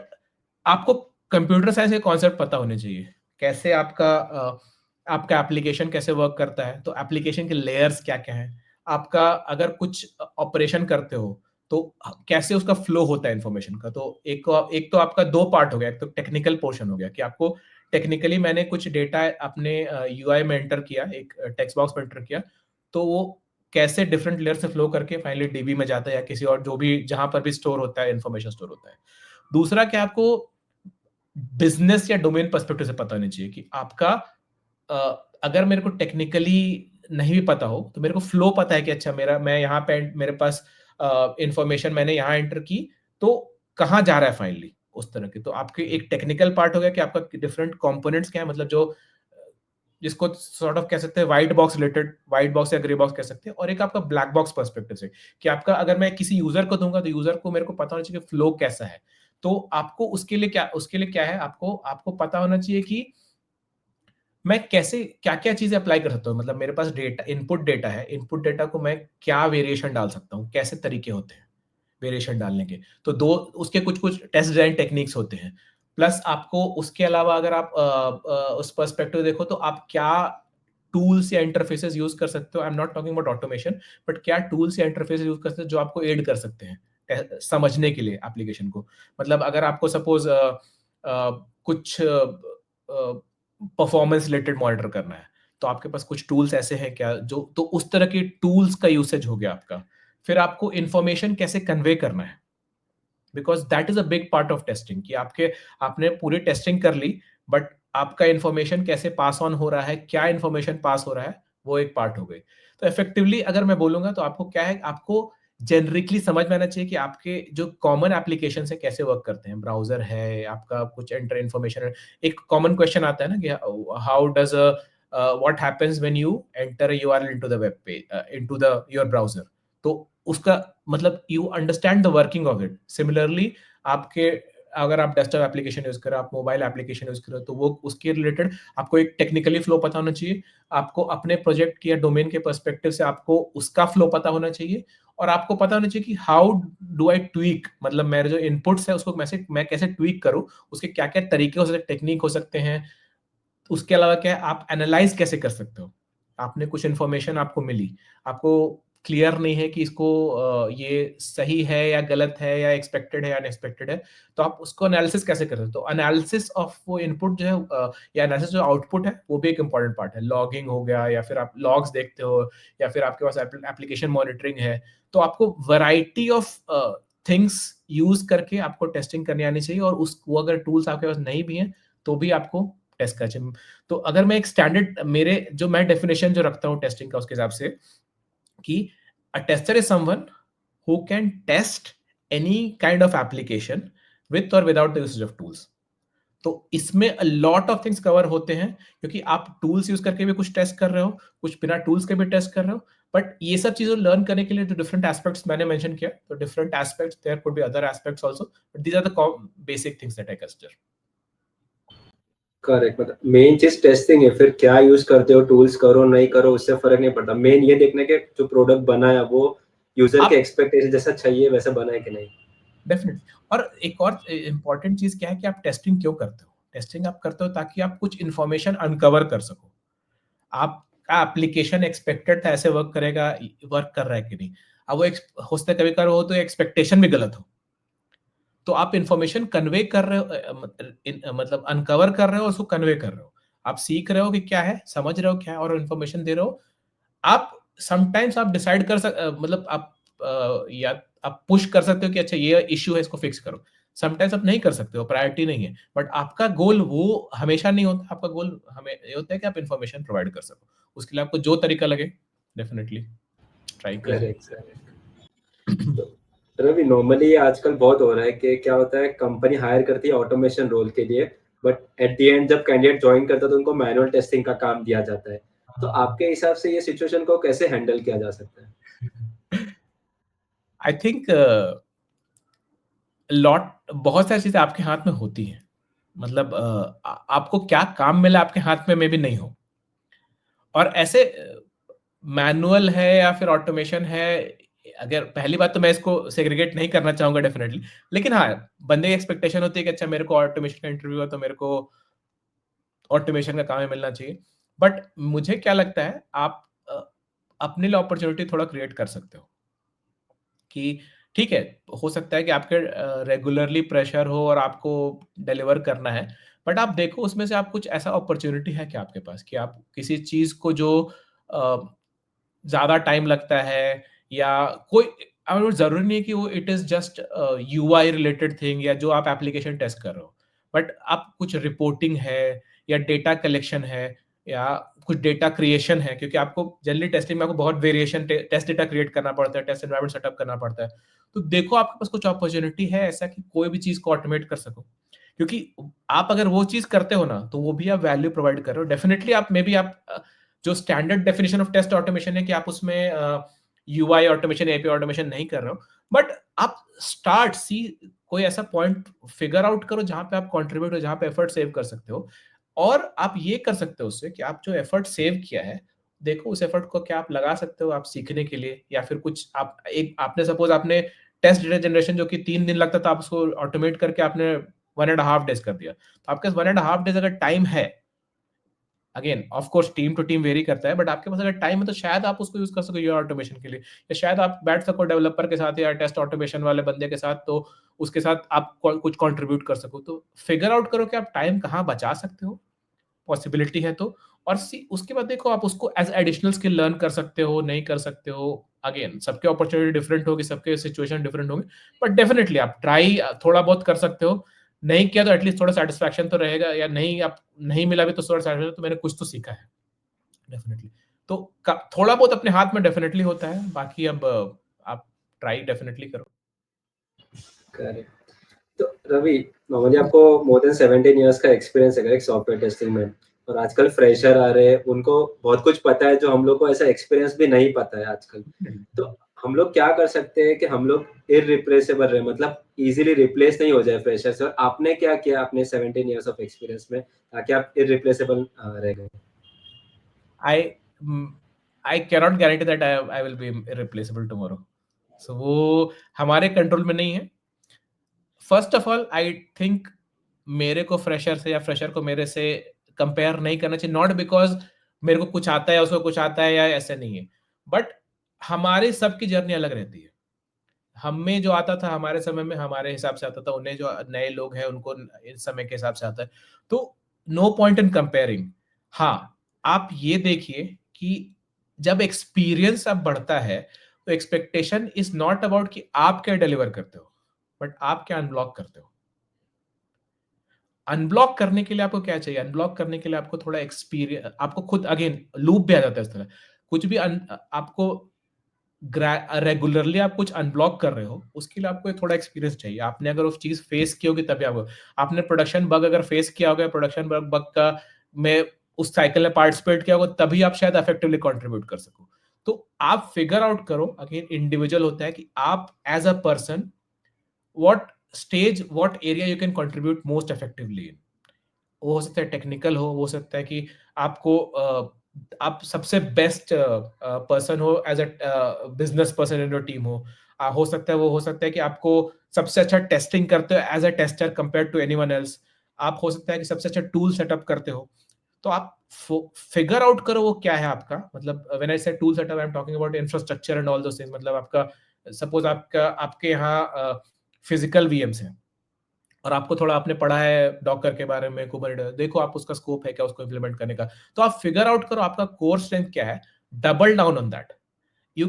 Speaker 1: आपको कंप्यूटर साइंस के कॉन्सेप्ट पता होने चाहिए। कैसे आपका एप्लीकेशन कैसे वर्क करता है, तो एप्लीकेशन के लेयर्स क्या-क्या हैं। आपका अगर कुछ ऑपरेशन करते हो, तो कैसे उसका फ्लो होता है इन्फॉर्मेशन का। तो एक तो आपका 2 पार्ट हो गया, एक तो टेक्निकल पोर्शन हो गया कि आपको टेक्निकली मैंने कुछ डेटा अपने यूआई में एंटर किया, एक टेक्स्ट बॉक्स में एंटर किया, तो वो कैसे डिफरेंट लेयर से फ्लो करके फाइनली डीबी में जाता है या किसी और जो भी जहाँ पर भी स्टोर होता है, इन्फॉर्मेशन स्टोर होता है। दूसरा क्या, आपको बिजनेस या डोमेन पर्सपेक्टिव से पता होना चाहिए कि आपका अगर मेरे को टेक्निकली नहीं भी पता हो तो मेरे को फ्लो पता है कि अच्छा मैं यहाँ पे मेरे पास इंफॉर्मेशन मैंने यहाँ एंटर की तो कहाँ जा रहा है फाइनली उस तरह के। तो आपके एक टेक्निकल पार्ट हो गया कि आपका डिफरेंट कंपोनेंट्स क्या है, मतलब जो जिसको सॉर्ट ऑफ कह सकते हैं white box related, white box या ग्रे बॉक्स कह सकते हैं, और एक आपका ब्लैक बॉक्स पर्सपेक्टिव से कि आपका अगर मैं किसी यूजर को दूंगा तो यूजर को मेरे को पता होना चाहिए कि फ्लो कैसा है। तो आपको उसके लिए क्या है, आपको आपको पता होना चाहिए कि मैं कैसे क्या क्या चीजें अप्लाई कर सकता हूँ। मतलब मेरे पास डेटा, इनपुट डेटा है, इनपुट डेटा को मैं क्या वेरिएशन डाल सकता हूँ, कैसे तरीके होते हैं वेरिएशन डालने के। तो दो उसके कुछ कुछ टेस्ट डिजाइन टेक्निक्स होते हैं। प्लस आपको उसके अलावा अगर आप उस पर्सपेक्टिव देखो तो आप क्या टूल्स या इंटरफेसेस यूज कर सकते हो। आई am not talking about automation, but क्या टूल्स या इंटरफेसेस यूज कर सकते हो जो आपको एड कर सकते हैं समझने के लिए एप्लीकेशन को। मतलब अगर आपको सपोज कुछ परफॉर्मेंस रिलेटेड मॉनिटर करना है तो आपके पास कुछ टूल्स ऐसे हैं क्या जो, तो उस तरह के टूल्स का यूसेज हो गया आपका। फिर आपको इंफॉर्मेशन कैसे कन्वे करना है, because that is a big part of testing कि आपने पूरी टेस्टिंग कर ली बट आपका इंफॉर्मेशन कैसे पास ऑन हो रहा है, क्या इंफॉर्मेशन पास हो रहा है, वो एक पार्ट हो गई। तो इफेक्टिवली अगर मैं बोलूंगा तो आपको क्या है, आपको जेनरिकली समझ में आना चाहिए कि आपके जो कॉमन एप्लीकेशन है कैसे वर्क करते हैं। ब्राउजर है आपका, कुछ एंटर इंफॉर्मेशन है। एक कॉमन क्वेश्चन आता है ना कि how does what happens when you enter URL into the web page into the your browser. तो उसका मतलब you understand the working of it. Similarly आपके अगर आप डेस्कटॉप एप्लीकेशन यूज करो, आप मोबाइल एप्लीकेशन यूज करो, तो वो उसके रिलेटेड आपको एक टेक्निकली फ्लो पता होना चाहिए। आपको अपने प्रोजेक्ट या डोमेन के पर्सपेक्टिव से आपको उसका फ्लो पता होना चाहिए। और आपको पता होना चाहिए कि हाउ डू आई ट्वीक, मतलब मेरे जो इनपुट्स है उसको मैं कैसे ट्वीक करूं, उसके क्या क्या तरीके हो सकते हैं, टेक्निक हो सकते हैं। उसके अलावा क्या है, आप एनालाइज कैसे कर सकते हो। आपने कुछ इंफॉर्मेशन आपको मिली, आपको क्लियर नहीं है कि इसको ये सही है या गलत है या एक्सपेक्टेड है या अनएक्सपेक्टेड है, तो आप उसको एनालिसिस कैसे कर सकते हो। तो एनालिसिस ऑफ वो इनपुट जो है या एनालिसिस जो आउटपुट है वो भी एक इंपॉर्टेंट पार्ट है। लॉगिंग हो गया या फिर आप लॉग्स देखते हो या फिर आपके पास एप्लीकेशन मॉनिटरिंग है। तो आपको वैरायटी ऑफ थिंग्स यूज करके आपको टेस्टिंग करनी आनी चाहिए। और उस वो अगर टूल्स आपके पास नहीं भी हैं तो भी आपको टेस्ट का चाहिए। तो अगर मैं एक स्टैंडर्ड मेरे जो मैं डेफिनेशन जो रखता हूँ टेस्टिंग का उसके हिसाब से कि a tester is someone who can test any kind of application with or without the usage of tools। तो इसमें a lot of things cover होते हैं क्योंकि आप टूल्स यूज करके भी कुछ टेस्ट कर रहे हो, कुछ बिना टूल्स के भी टेस्ट कर रहे हो। बट ये सब चीजें लर्न करने के लिए जो डिफरेंट एस्पेक्ट्स मैंने मेंशन किया, तो different aspects, there could be other aspects also, but these are the basic things that I consider.
Speaker 2: Correct, मतलब मेन चीज टेस्टिंग है, फिर क्या यूज करते हो टूल्स, करो नहीं करो उससे फर्क नहीं पड़ता। मेन ये देखने के जो प्रोडक्ट बना है वो यूजर के
Speaker 1: आप
Speaker 2: एक्सपेक्टेशन जैसा चाहिए वैसा बना है कि नहीं।
Speaker 1: डेफिनेटली। और एक और इंपॉर्टेंट चीज क्या है कि आप टेस्टिंग क्यों करते हो। टेस्टिंग आप करते हो ताकि आप कुछ इंफॉर्मेशन अनकवर कर सको। आपका एप्लीकेशन एक्सपेक्टेड था ऐसे वर्क करेगा, वर्क कर रहा है कि नहीं। अब वो हो सकता है कभी कभार हो तो एक्सपेक्टेशन भी गलत हो। तो आप इंफॉर्मेशन कन्वे कर रहे हो, मतलब अनकवर कर रहे हो, उसको कन्वे कर रहे हो। आप सीख रहे हो कि क्या है, समझ रहे हो क्या है, और इन्फॉर्मेशन दे रहे हो। आप समटाइम्स आप डिसाइड मतलब आप या आप पुश कर सकते हो कि अच्छा ये इश्यू है इसको फिक्स करो। समटाइम्स आप नहीं कर सकते हो, प्रायोरिटी नहीं है, बट आपका गोल वो हमेशा नहीं होता। आपका गोल हमें ये होता है कि आप इन्फॉर्मेशन प्रोवाइड कर सको। उसके लिए आपको जो तरीका लगे डेफिनेटली ट्राई कीजिए।
Speaker 2: Correct correct. तो रवि, नॉर्मली आजकल बहुत हो रहा है कि क्या होता है, कंपनी हायर करती है ऑटोमेशन रोल के लिए, बट एट द एंड जब कैंडिडेट ज्वाइन करता है तो उनको मैनुअल टेस्टिंग का काम दिया जाता है। तो आपके हिसाब से ये सिचुएशन को कैसे हैंडल किया जा सकता है?
Speaker 1: आई थिंक लॉट बहुत सारी चीजें आपके हाथ में होती हैं। मतलब आपको क्या काम मिला आपके हाथ में भी नहीं हो। और ऐसे मैनुअल है या फिर ऑटोमेशन है, अगर पहली बात तो मैं इसको सेग्रीगेट नहीं करना चाहूंगा डेफिनेटली। लेकिन हाँ, बंदे की एक्सपेक्टेशन होती है कि अच्छा मेरे को ऑटोमेशन का इंटरव्यू है तो मेरे को ऑटोमेशन का काम ही मिलना चाहिए। बट मुझे क्या लगता है, आप अपने लिए अपॉर्चुनिटी थोड़ा क्रिएट कर सकते हो कि ठीक है, हो सकता है कि आपके रेगुलरली प्रेशर हो और आपको डिलीवर करना है। बट आप देखो उसमें से आप कुछ ऐसा अपॉर्चुनिटी है क्या आपके पास कि आप किसी चीज को जो ज़्यादा टाइम लगता है या कोई जरूरी नहीं है कि वो it is just UI related thing या जो आप एप्लीकेशन टेस्ट कर रहे हो। बट आप कुछ रिपोर्टिंग है या डेटा कलेक्शन है या कुछ डेटा क्रिएशन है, क्योंकि आपको जनरली टेस्टिंग में आपको बहुत वेरिएशन टेस्ट डेटा क्रिएट करना पड़ता है, टेस्ट एनवायरनमेंट सेटअप करना पड़ता है। तो देखो आपके पास कुछ अपॉर्चुनिटी है ऐसा कि कोई भी चीज को ऑटोमेट कर सको, क्योंकि आप अगर वो चीज करते हो ना तो वो भी आप वैल्यू प्रोवाइड कर रहे हो। डेफिनेटली आप मे बी आप जो standard definition of test automation है कि आप उसमें यूआई ऑटोमेशन, एपीआई ऑटोमेशन नहीं कर रहे हो, बट आप स्टार्ट सी कोई ऐसा पॉइंट फिगर आउट करो जहां पे आप कंट्रीब्यूट हो, जहां पे एफर्ट सेव कर सकते हो। और आप ये कर सकते हो उससे कि आप जो एफर्ट सेव किया है, देखो उस एफर्ट को क्या आप लगा सकते हो आप सीखने के लिए, या फिर कुछ आप एक आपने सपोज आपने टेस्ट डेटा जनरेशन जो कि 3 दिन लगता था, आप उसको ऑटोमेट करके आपने 1.5 डेज कर दिया। तो आपके पास 1.5 डेज अगर टाइम है, again of course team to team vary करता है, बट आपके पास अगर टाइम है तो शायद आप उसको यूज कर सको यूआई ऑटोमेशन के लिए, या शायद आप बैठ सको डेवलपर के साथ या टेस्ट ऑटोमेशन वाले बंदे के साथ, तो उसके साथ आप कुछ कंट्रीब्यूट कर सको। तो फिगर आउट करो कि आप टाइम कहाँ बचा सकते हो, पॉसिबिलिटी है तो। और उसके बाद देखो आप उसको एज एडिशनल स्किल लर्न कर सकते हो, नहीं कर सकते हो। अगेन सबके अपॉर्चुनिटी डिफरेंट होगी, सबके सिचुएशन डिफरेंट होंगे, बट डेफिनेटली आप ट्राई थोड़ा बहुत कर सकते हो। नहीं किया तो एटलीस्ट थोड़ा सेटिस्फैक्शन तो रहेगा, या नहीं आप नहीं मिला भी तो थोड़ा सेटिस्फैक्शन, तो मैंने कुछ तो सीखा है डेफिनेटली। तो थोड़ा बहुत अपने हाथ में डेफिनेटली होता है, बाकी अब आप ट्राई डेफिनेटली करो।
Speaker 2: करेक्ट। तो रवि, नॉर्मली आपको मोर देन 17 इयर्स का एक्सपीरियंस है एक सॉफ्टवेयर टेस्टिंग में, और आजकल फ्रेशर आ रहे हैं, उनको बहुत कुछ पता है जो हम लोग को ऐसा एक्सपीरियंस भी नहीं पता है आजकल। तो हम लोग क्या कर सकते हैं कि हम लोग इररिप्लेसेबल रहे, मतलब इजीली रिप्लेस नहीं हो जाए फ्रेशर से, और आपने क्या किया अपने 17 इयर्स ऑफ एक्सपीरियंस में ताकि आप इररिप्लेसेबल रह गए?
Speaker 1: I I cannot guarantee that I will be irreplaceable tomorrow. So वो हमारे कंट्रोल में नहीं है। First of all I think मेरे को फ्रेशर से या फ्रेशर को मेरे से कंपेयर नहीं करना चाहिए, नॉट बिकॉज मेरे को कुछ आता है उसको कुछ आता है या ऐसे नहीं है, बट हमारी सबकी जर्नी अलग रहती है। हमें जो आता था हमारे समय में हमारे हिसाब से आता था, उन्हें जो नए लोग हैं उनको इस समय के हिसाब से आता है। तो नो पॉइंट इन कंपेयरिंग। हाँ, आप ये देखिए कि जब एक्सपीरियंस अब बढ़ता है तो एक्सपेक्टेशन इज नॉट अबाउट कि आप क्या डिलीवर करते हो, बट आप क्या अनब्लॉक करते हो। अनब्लॉक करने के लिए आपको क्या चाहिए? अनब्लॉक करने के लिए आपको थोड़ा एक्सपीरियंस, आपको खुद अगेन लूप भी आ जाता है इस तरह। कुछ भी आपको रेगुलरली आप कुछ अनब्लॉक कर रहे हो, उसके लिए आपको थोड़ा एक्सपीरियंस चाहिए। आपने अगर उस चीज फेस की होगी तभी आपको, आपने प्रोडक्शन बग अगर फेस किया होगा, प्रोडक्शन बग का में उस साइकिल में पार्टिसिपेट किया होगा, तभी आप शायद इफेक्टिवली कंट्रीब्यूट कर सको। तो आप फिगर आउट करो, अगेन इंडिविजुअल होता है कि आप as a person what stage what area you can contribute most effectively in. वो हो सकता है टेक्निकल हो सकता है कि आपको आप सबसे बेस्ट पर्सन हो as a business person in your team हो सकता है वो हो सकता है कि आपको सबसे अच्छा टेस्टिंग करते हो as a tester compare to anyone else. आप हो सकता है कि सबसे अच्छा टूल सेटअप करते हो। तो आप फिगर आउट करो वो क्या है आपका, मतलब व्हेन आई से tool setup I am talking about infrastructure and all those things. मतलब आपका सपोज आपका आपके यहाँ फिजिकल वीएम्स है और आपको थोड़ा आपने पढ़ा है डॉकर के बारे में, कुबरनेटिस, देखो आप उसका स्कोप है क्या उसको इंप्लीमेंट करने का। तो आप फिगर आउट करो आपका कोर स्ट्रेंथ क्या है, double down on that. You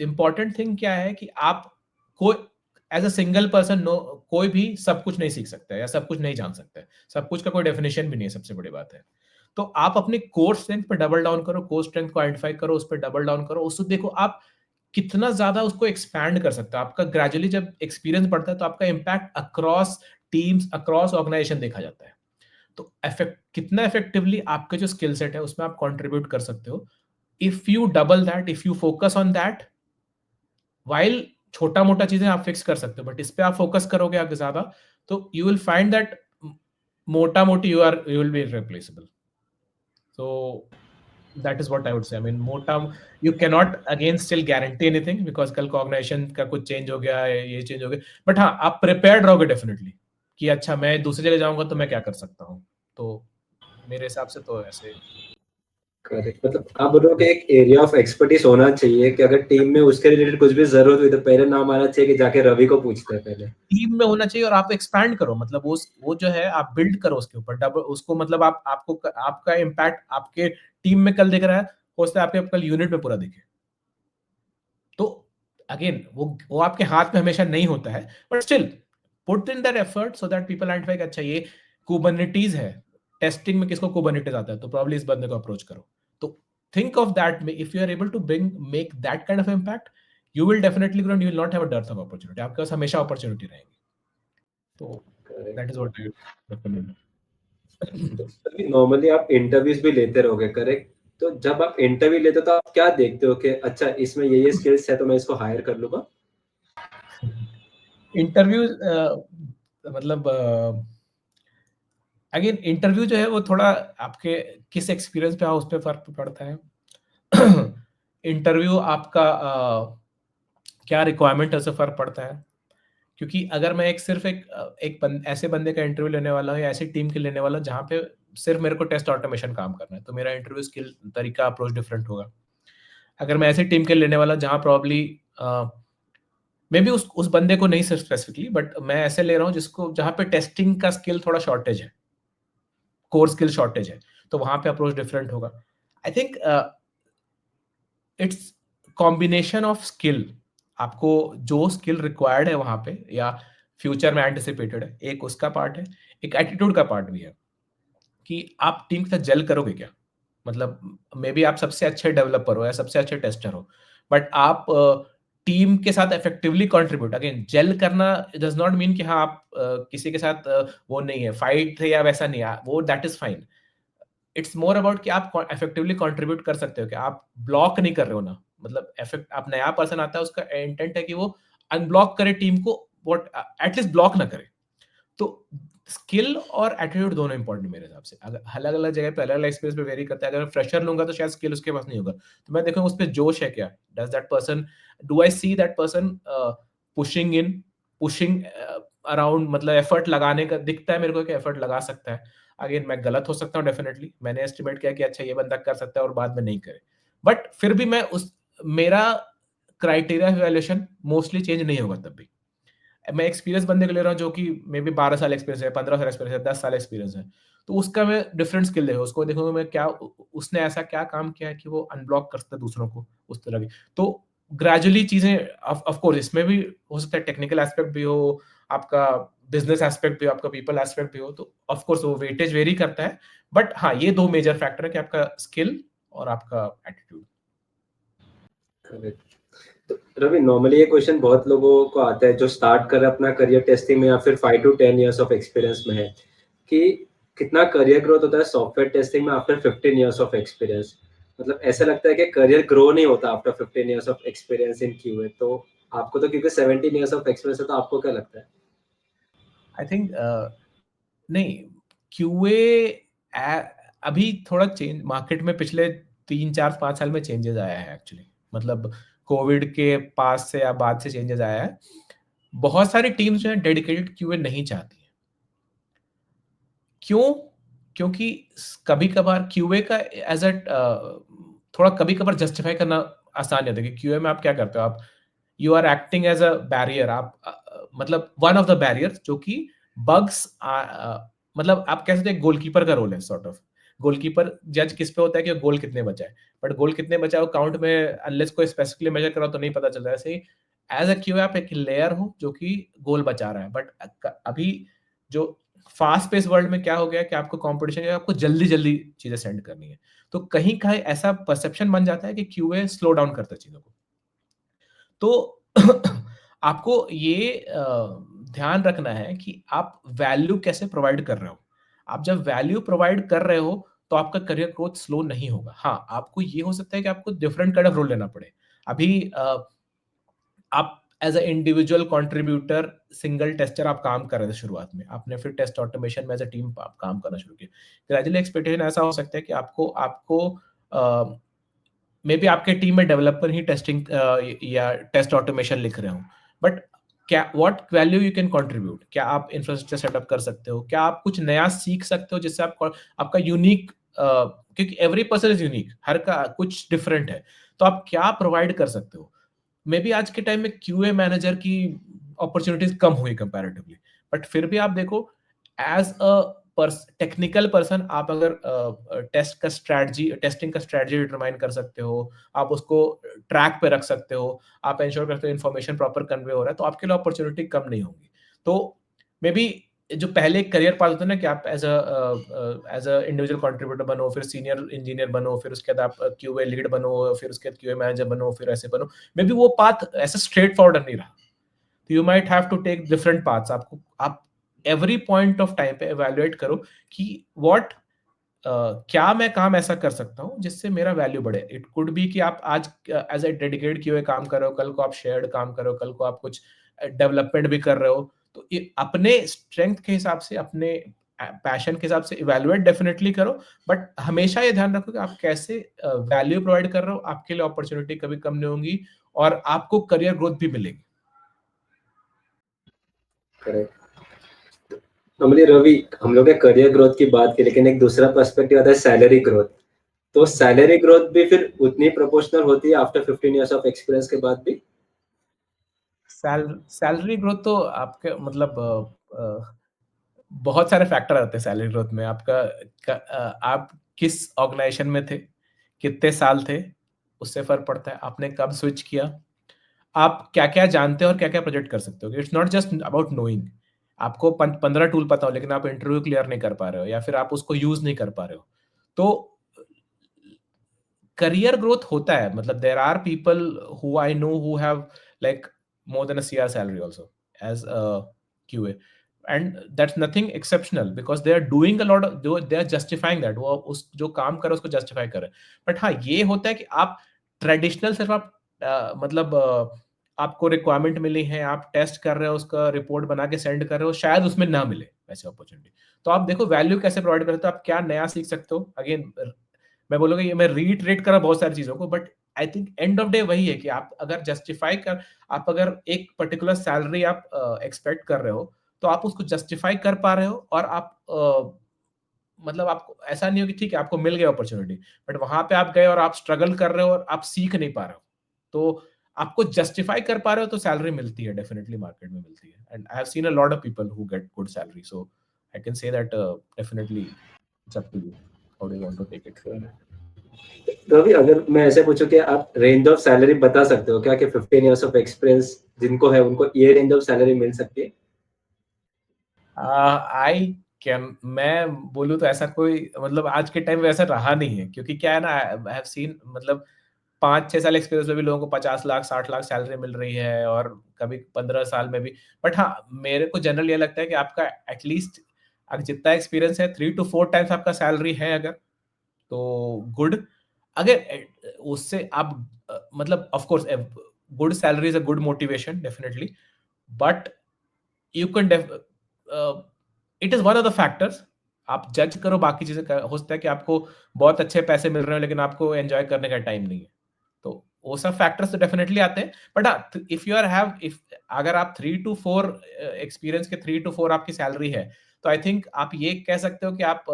Speaker 1: important thing क्या है कि आप कोई as a single person no, कोई भी सब कुछ नहीं सीख सकता है या सब कुछ नहीं जान सकता है। सब कुछ का कोई डेफिनेशन भी नहीं है, सबसे बड़ी बात है। तो आप अपने कोर स्ट्रेंथ पे डबल डाउन करो, कोर स्ट्रेंथ को आइडेंटिफाई करो, उस पर डबल डाउन करो। उसको देखो आप कितना ज्यादा उसको एक्सपैंड कर सकते हो। आपका ग्रेजुअली जब एक्सपीरियंस बढ़ता है तो आपका impact across teams, across organization देखा जाता है। तो कितना इफेक्टिवली आपके जो स्किल सेट है उसमें आप कंट्रीब्यूट कर सकते हो। If U double that, if you focus on that, while छोटा मोटा चीजें आप फिक्स कर सकते हो, बट इस पे आप फोकस करोगे आगे ज्यादा, तो यू विल फाइंड दैट मोटा मोटी you will be irreplaceable. So that is what I would say. I mean, मोटा, you cannot again still guarantee anything because कल को ऑर्गेनाइजेशन का कुछ चेंज हो गया है, ये चेंज हो गया, बट हाँ आप प्रिपेयर्ड रहोगे डेफिनेटली कि अच्छा मैं दूसरी जगह जाऊंगा तो मैं क्या कर सकता हूँ। तो मेरे हिसाब से तो ऐसे।
Speaker 2: करेक्ट, मतलब आप बोल रहे हो कि एक एरिया ऑफ एक्सपर्टीज होना चाहिए कि अगर टीम में उसके रिलेटेड कुछ भी जरूरत हुई तो पहले नाम आना चाहिए कि जाके रवि को पूछते हैं पहले।
Speaker 1: टीम में होना चाहिए और आप एक्सपैंड करो, मतलब वो जो है आप बिल्ड करो उसके ऊपर डबल उसको, मतलब आप आपको आपका इम्पैक्ट आपके टीम में कल दिख रहा है, हो सकता है आपके कल यूनिट में पूरा दिखे। तो अगेन वो आपके हाथ में हमेशा नहीं होता है, but still put in that effort so that people identify अच्छा ये कुबरनेटिस है, टेस्टिंग में किसको कुबरनेटिस आता है, तो प्रॉब्ली इस बंदे को अप्रोच करो। तो think of that, if you are able to bring make that kind of impact, you will definitely grow, you will not have a dearth of opportunity, आपके पास हमेशा अपॉर्चुनिटी रहेगी। तो that is what I recommend.
Speaker 2: तो अभी normally आप interviews भी लेते रहोगे, करेक्ट? तो जब आप इंटरव्यू लेते हो तो आप क्या देखते हो कि अच्छा इसमें ये स्किल्स है तो मैं इसको हायर कर लूंगा?
Speaker 1: इंटरव्यू मतलब अगेन इंटरव्यू जो है वो थोड़ा आपके किस एक्सपीरियंस पे, उस पर फर्क पड़ता है। इंटरव्यू आपका क्या रिक्वायरमेंट है उससे फर्क पड़ता है, क्योंकि अगर मैं सिर्फ ऐसे बंदे का इंटरव्यू लेने वाला हूँ या ऐसी टीम के लेने वाला हूँ जहाँ पे सिर्फ मेरे को टेस्ट ऑटोमेशन काम करना है, तो मेरा इंटरव्यू स्किल तरीका अप्रोच डिफरेंट होगा। अगर मैं ऐसी टीम के लेने वाला जहाँ प्रॉब्ली मे बी उस बंदे को नहीं सिर्फ स्पेसिफिकली, बट मैं ऐसे ले रहा हूँ जिसको जहाँ पे टेस्टिंग का स्किल थोड़ा शॉर्टेज है, कोर स्किल शॉर्टेज है, तो वहां पे अप्रोच डिफरेंट होगा। I think it's combination of skill, आपको जो स्किल रिक्वायर्ड है वहां पे या फ्यूचर में एंटिसिपेटेड है, एक उसका पार्ट है, एक एटीट्यूड का पार्ट भी है कि आप टीम के साथ जेल करोगे क्या। मतलब मे बी आप सबसे अच्छे डेवलपर हो या सबसे अच्छे टेस्टर हो, बट आप टीम के साथ इफेक्टिवली कंट्रीब्यूट, अगेन जेल करना डज नॉट मीन कि हाँ आप किसी के साथ वो नहीं है, फाइट है या वैसा नहीं है, वो that is fine. It's more about कि आप इफेक्टिवली कंट्रीब्यूट कर सकते हो, कि आप ब्लॉक नहीं कर रहे हो ना, मतलब इफेक्ट आप नया पर्सन आता है उसका इंटेंट है कि वो अनब्लॉक करे टीम को, व्हाट एटलीस्ट ब्लॉक ना करे। तो स्किल और एटीट्यूड दोनों इंपॉर्टेंट मेरे हिसाब से, अगर अलग अलग जगह पे अलग अलग एक्सपीरियंस पे वेरी करता है। अगर फ्रेशर लूंगा तो शायद स्किल उसके पास नहीं होगा, तो मैं देखूंगा उस पर जोश है क्या, does that person, do I see that person pushing in, pushing around, मतलब एफर्ट लगाने का दिखता है मेरे को कि एफर्ट लगा सकता है। अगेन मैं गलत हो सकता हूँ डेफिनेटली, मैंने एस्टिमेट किया कि अच्छा ये बंदा कर सकता है और बाद में नहीं करे, बट फिर भी मैं उस मेरा क्राइटेरिया इवैल्यूएशन मोस्टली चेंज नहीं होगा तब भी। मैं एक्सपीरियंस बंदे को ले रहा हूँ जो कि मे बी 12 साल एक्सपीरियंस है, 15 साल एक्सपीरियंस है, 10 साल एक्सपीरियंस है, तो उसका मैं डिफरेंट स्किल देखूंगा, उसको देखूंगा मैं क्या उसने ऐसा क्या काम किया है कि वो अनब्लॉक कर सकता है दूसरों को उस तरह की। तो ग्रेजुअली चीजें, ऑफ कोर्स इसमें भी हो सकता है टेक्निकल एस्पेक्ट भी हो, आपका बिजनेस एस्पेक्ट भी हो, आपका पीपल एस्पेक्ट भी हो, तो ऑफ कोर्स वो वेटेज वेरी करता है, बट हाँ ये दो मेजर फैक्टर है कि आपका स्किल और आपका एटीट्यूड।
Speaker 2: तो रवि, नॉर्मली ये क्वेश्चन बहुत लोगों को आता है जो स्टार्ट कर रहे हैं अपना करियर टेस्टिंग में या फिर 5 to 10 years ऑफ एक्सपीरियंस में है, कि कितना करियर ग्रोथ होता है सॉफ्टवेयर टेस्टिंग में आफ्टर 15 years ऑफ एक्सपीरियंस? मतलब ऐसा लगता है कि करियर ग्रो नहीं होता after 15 years of experience in QA. तो आपको तो क्योंकि 17 years ऑफ एक्सपीरियंस है, तो आपको क्या लगता है?
Speaker 1: आई थिंक नहीं, क्यूए अभी थोड़ा चेंज मार्केट में पिछले 3 4 5 साल में चेंजेस आया है एक्चुअली, मतलब कोविड के पास से या बाद से चेंजेस आया है। बहुत सारी टीम्स जो है डेडिकेटेड क्यूए नहीं चाहती है। क्यों? क्योंकि कभी कभार क्यूए का एज अ थोड़ा कभी कभार जस्टिफाई करना आसान नहीं होता, कि क्यूए में आप क्या करते हो, आप you are acting as a barrier, आप मतलब वन ऑफ द बैरियर जो कि बग्स, मतलब आप कह सकते हैं गोलकीपर का रोल है सॉर्ट ऑफ। गोलकीपर जज किस पे होता है कि गोल कितने बचा है, बट गोल कितने बचा है वो काउंट में अनलेस कोई स्पेसिफिकली मेजर करो तो नहीं पता चलता है। ऐसे ही एज अ क्यू आप एक लेयर हो जो कि गोल बचा रहा है, बट अभी जो फास्ट पेस वर्ल्ड में क्या हो गया कि आपको कंपटीशन है, आपको जल्दी जल्दी चीजें सेंड करनी है, तो कहीं कहीं ऐसा परसेप्शन बन जाता है कि क्यूए स्लो डाउन करता है चीजों को। तो आपको ये ध्यान रखना है कि आप वैल्यू कैसे प्रोवाइड कर रहे हो। आप जब वैल्यू प्रोवाइड कर रहे हो तो आपका करियर ग्रोथ स्लो नहीं होगा। हाँ, आपको ये हो सकता है कि आपको डिफरेंट काइंड ऑफ रोल लेना पड़े। अभी आप as a individual contributor single tester आप काम कर रहे थे शुरुआत में, आपने फिर टेस्ट ऑटोमेशन में एज अ टीम आप काम करना शुरू किया। ग्रेजुअली एक्सपेक्टेशन ऐसा हो सकता है कि आपको आपको मे बी आपके टीम में डेवलपर ही टेस्टिंग या टेस्ट ऑटोमेशन लिख रहे हो, बट क्या what value you can contribute, क्या आप इंफ्रास्ट्रक्चर सेटअप कर सकते हो, क्या आप कुछ नया सीख सकते हो जिससे आप आपका यूनिक, क्योंकि एवरी पर्सन इज यूनिक, हर का कुछ डिफरेंट है, तो आप क्या प्रोवाइड कर सकते हो। मे बी आज के टाइम में क्यूए मैनेजर की अपॉर्चुनिटीज कम हुई कंपैरेटिवली, बट फिर भी आप देखो एज अ टेक्निकल पर्सन आप अगर टेस्टिंग का स्ट्रेटजी डिटरमाइन कर सकते हो, आप उसको ट्रैक पे रख सकते हो, आप इंश्योर करते हो इन्फॉर्मेशन प्रॉपर कन्वे हो रहा है, तो आपके लिए अपॉर्चुनिटी कम नहीं होगी। तो मे बी जो पहले करियर पाथ होता है ना कि आप एज अ इंडिविजुअल कंट्रीब्यूटर बनो, फिर सीनियर इंजीनियर बनो, फिर उसके बाद आप क्यूए लीड बनो, फिर उसके बाद क्यूए मैनेजर बनो, फिर ऐसे बनो। मे बी वो पाथ ऐसा स्ट्रेट फॉरवर्ड नहीं रहा। You might have to take different paths. आपको आप एवरी पॉइंट ऑफ टाइम पे इवैल्यूएट करो कि व्हाट क्या मैं काम ऐसा कर सकता हूँ जिससे मेरा वैल्यू बढ़े। इट कुड बी कि आप आज एज ए डेडिकेटेड क्यूए काम कर रहे हो, कल को आप शेयर्ड काम कर रहे हो, कल को आप कुछ डेवलपमेंट भी कर रहे हो। तो अपने स्ट्रेंथ के हिसाब से, अपने पैशन के हिसाब से इवैल्यूएट डेफिनेटली करो, बट हमेशा ये ध्यान रखो कि आप कैसे वैल्यू प्रोवाइड कर रहे हो। आपके लिए अपॉर्चुनिटी कभी कम नहीं होंगी और आपको करियर ग्रोथ भी मिलेगी।
Speaker 2: करेक्ट। नॉर्मली रवि, हम लोग ने करियर ग्रोथ की बात की, लेकिन एक दूसरा पर्सपेक्टिव आता है सैलरी ग्रोथ। तो सैलरी ग्रोथ भी फिर उतनी प्रोपोर्शनल होती है आफ्टर 15 इयर्स ऑफ एक्सपीरियंस के बाद भी?
Speaker 1: सैलरी ग्रोथ तो आपके मतलब बहुत सारे फैक्टर आते हैं सैलरी ग्रोथ में। आप किस ऑर्गेनाइजेशन में थे, कितने साल थे, उससे फर्क पड़ता है। आपने कब स्विच किया, आप क्या क्या जानते हो और क्या क्या प्रोजेक्ट कर सकते हो। It's not just about knowing. आपको 15 टूल पता हो लेकिन आप इंटरव्यू क्लियर नहीं कर पा रहे हो, या फिर आप उसको यूज नहीं कर पा रहे हो, तो करियर ग्रोथ होता है। मतलब there are people who I know who have like more than a CR salary also as a QA, and that's nothing exceptional because they are doing a lot, they are justifying that. वो उस जो काम कर रहे हैं उसको justify कर रहे हैं। बट हाँ, ये होता है कि आप ट्रेडिशनल सिर्फ आप मतलब आपको रिक्वायरमेंट मिली है, आप टेस्ट कर रहे हो, उसका रिपोर्ट बना के सेंड कर रहे हो, शायद उसमें ना मिले वैसे अपॉर्चुनिटी। तो आप देखो वैल्यू कैसे प्रोवाइड करते हो, आप क्या नया सीख सकते हो। अगेन मैं बोलूँगा, ये मैं रीइटरेट कर रहा हूँ बहुत सारी चीज़ों को, but I think end of day वही है कि आप अगर जस्टिफाई कर, आप अगर एक पर्टिकुलर सैलरी आप एक्सपेक्ट कर रहे हो, तो आप उसको जस्टिफाई कर पा रहे हो, और आप मतलब आपको ऐसा नहीं हो कि ठीक है आपको मिल गया अपॉर्चुनिटी, बट वहाँ पे आप गए और आप स्ट्रगल कर रहे हो और आप सीख नहीं पा रहे हो। तो आपको जस्टिफाई कर पा रहे हो तो सैलरी मिलती है, डेफिनिटली मार्केट में मिलती है। And I have seen a lot of people who get good salary, so I can say that definitely it's up to you how do you want to take it.
Speaker 2: तो अभी अगर मैं ऐसे पूछूं कि आप रेंज ऑफ सैलरी बता सकते हो क्या कि 15 इयर्स ऑफ एक्सपीरियंस जिनको है उनको ये रेंज ऑफ सैलरी मिल सकती है?
Speaker 1: आई कैन, मैं बोलूँ तो ऐसा कोई मतलब आज के टाइम में ऐसा रहा नहीं है, क्योंकि क्या है ना, आई हैव सीन मतलब 5-6 साल एक्सपीरियंस में भी लोगों को 50 लाख 60 लाख सैलरी मिल रही है, और कभी 15 साल में भी। बट हाँ, मेरे को जनरल ये लगता है कि आपका एटलीस्ट अगर जितना एक्सपीरियंस है 3 टू 4 टाइम्स आपका सैलरी है अगर, तो गुड। अगर उससे आप मतलब of course good salary is a good motivation definitely, but you can it is one of the factors. आप जज करो बाकी चीजें हो सकता है कि आपको बहुत अच्छे पैसे मिल रहे हो लेकिन आपको एंजॉय करने का टाइम नहीं है, तो वो सब फैक्टर्स तो डेफिनेटली आते हैं। But if you are have if अगर आप 3 to 4 एक्सपीरियंस के 3 to 4 आपकी सैलरी है, तो आई थिंक आप ये कह सकते हो कि आप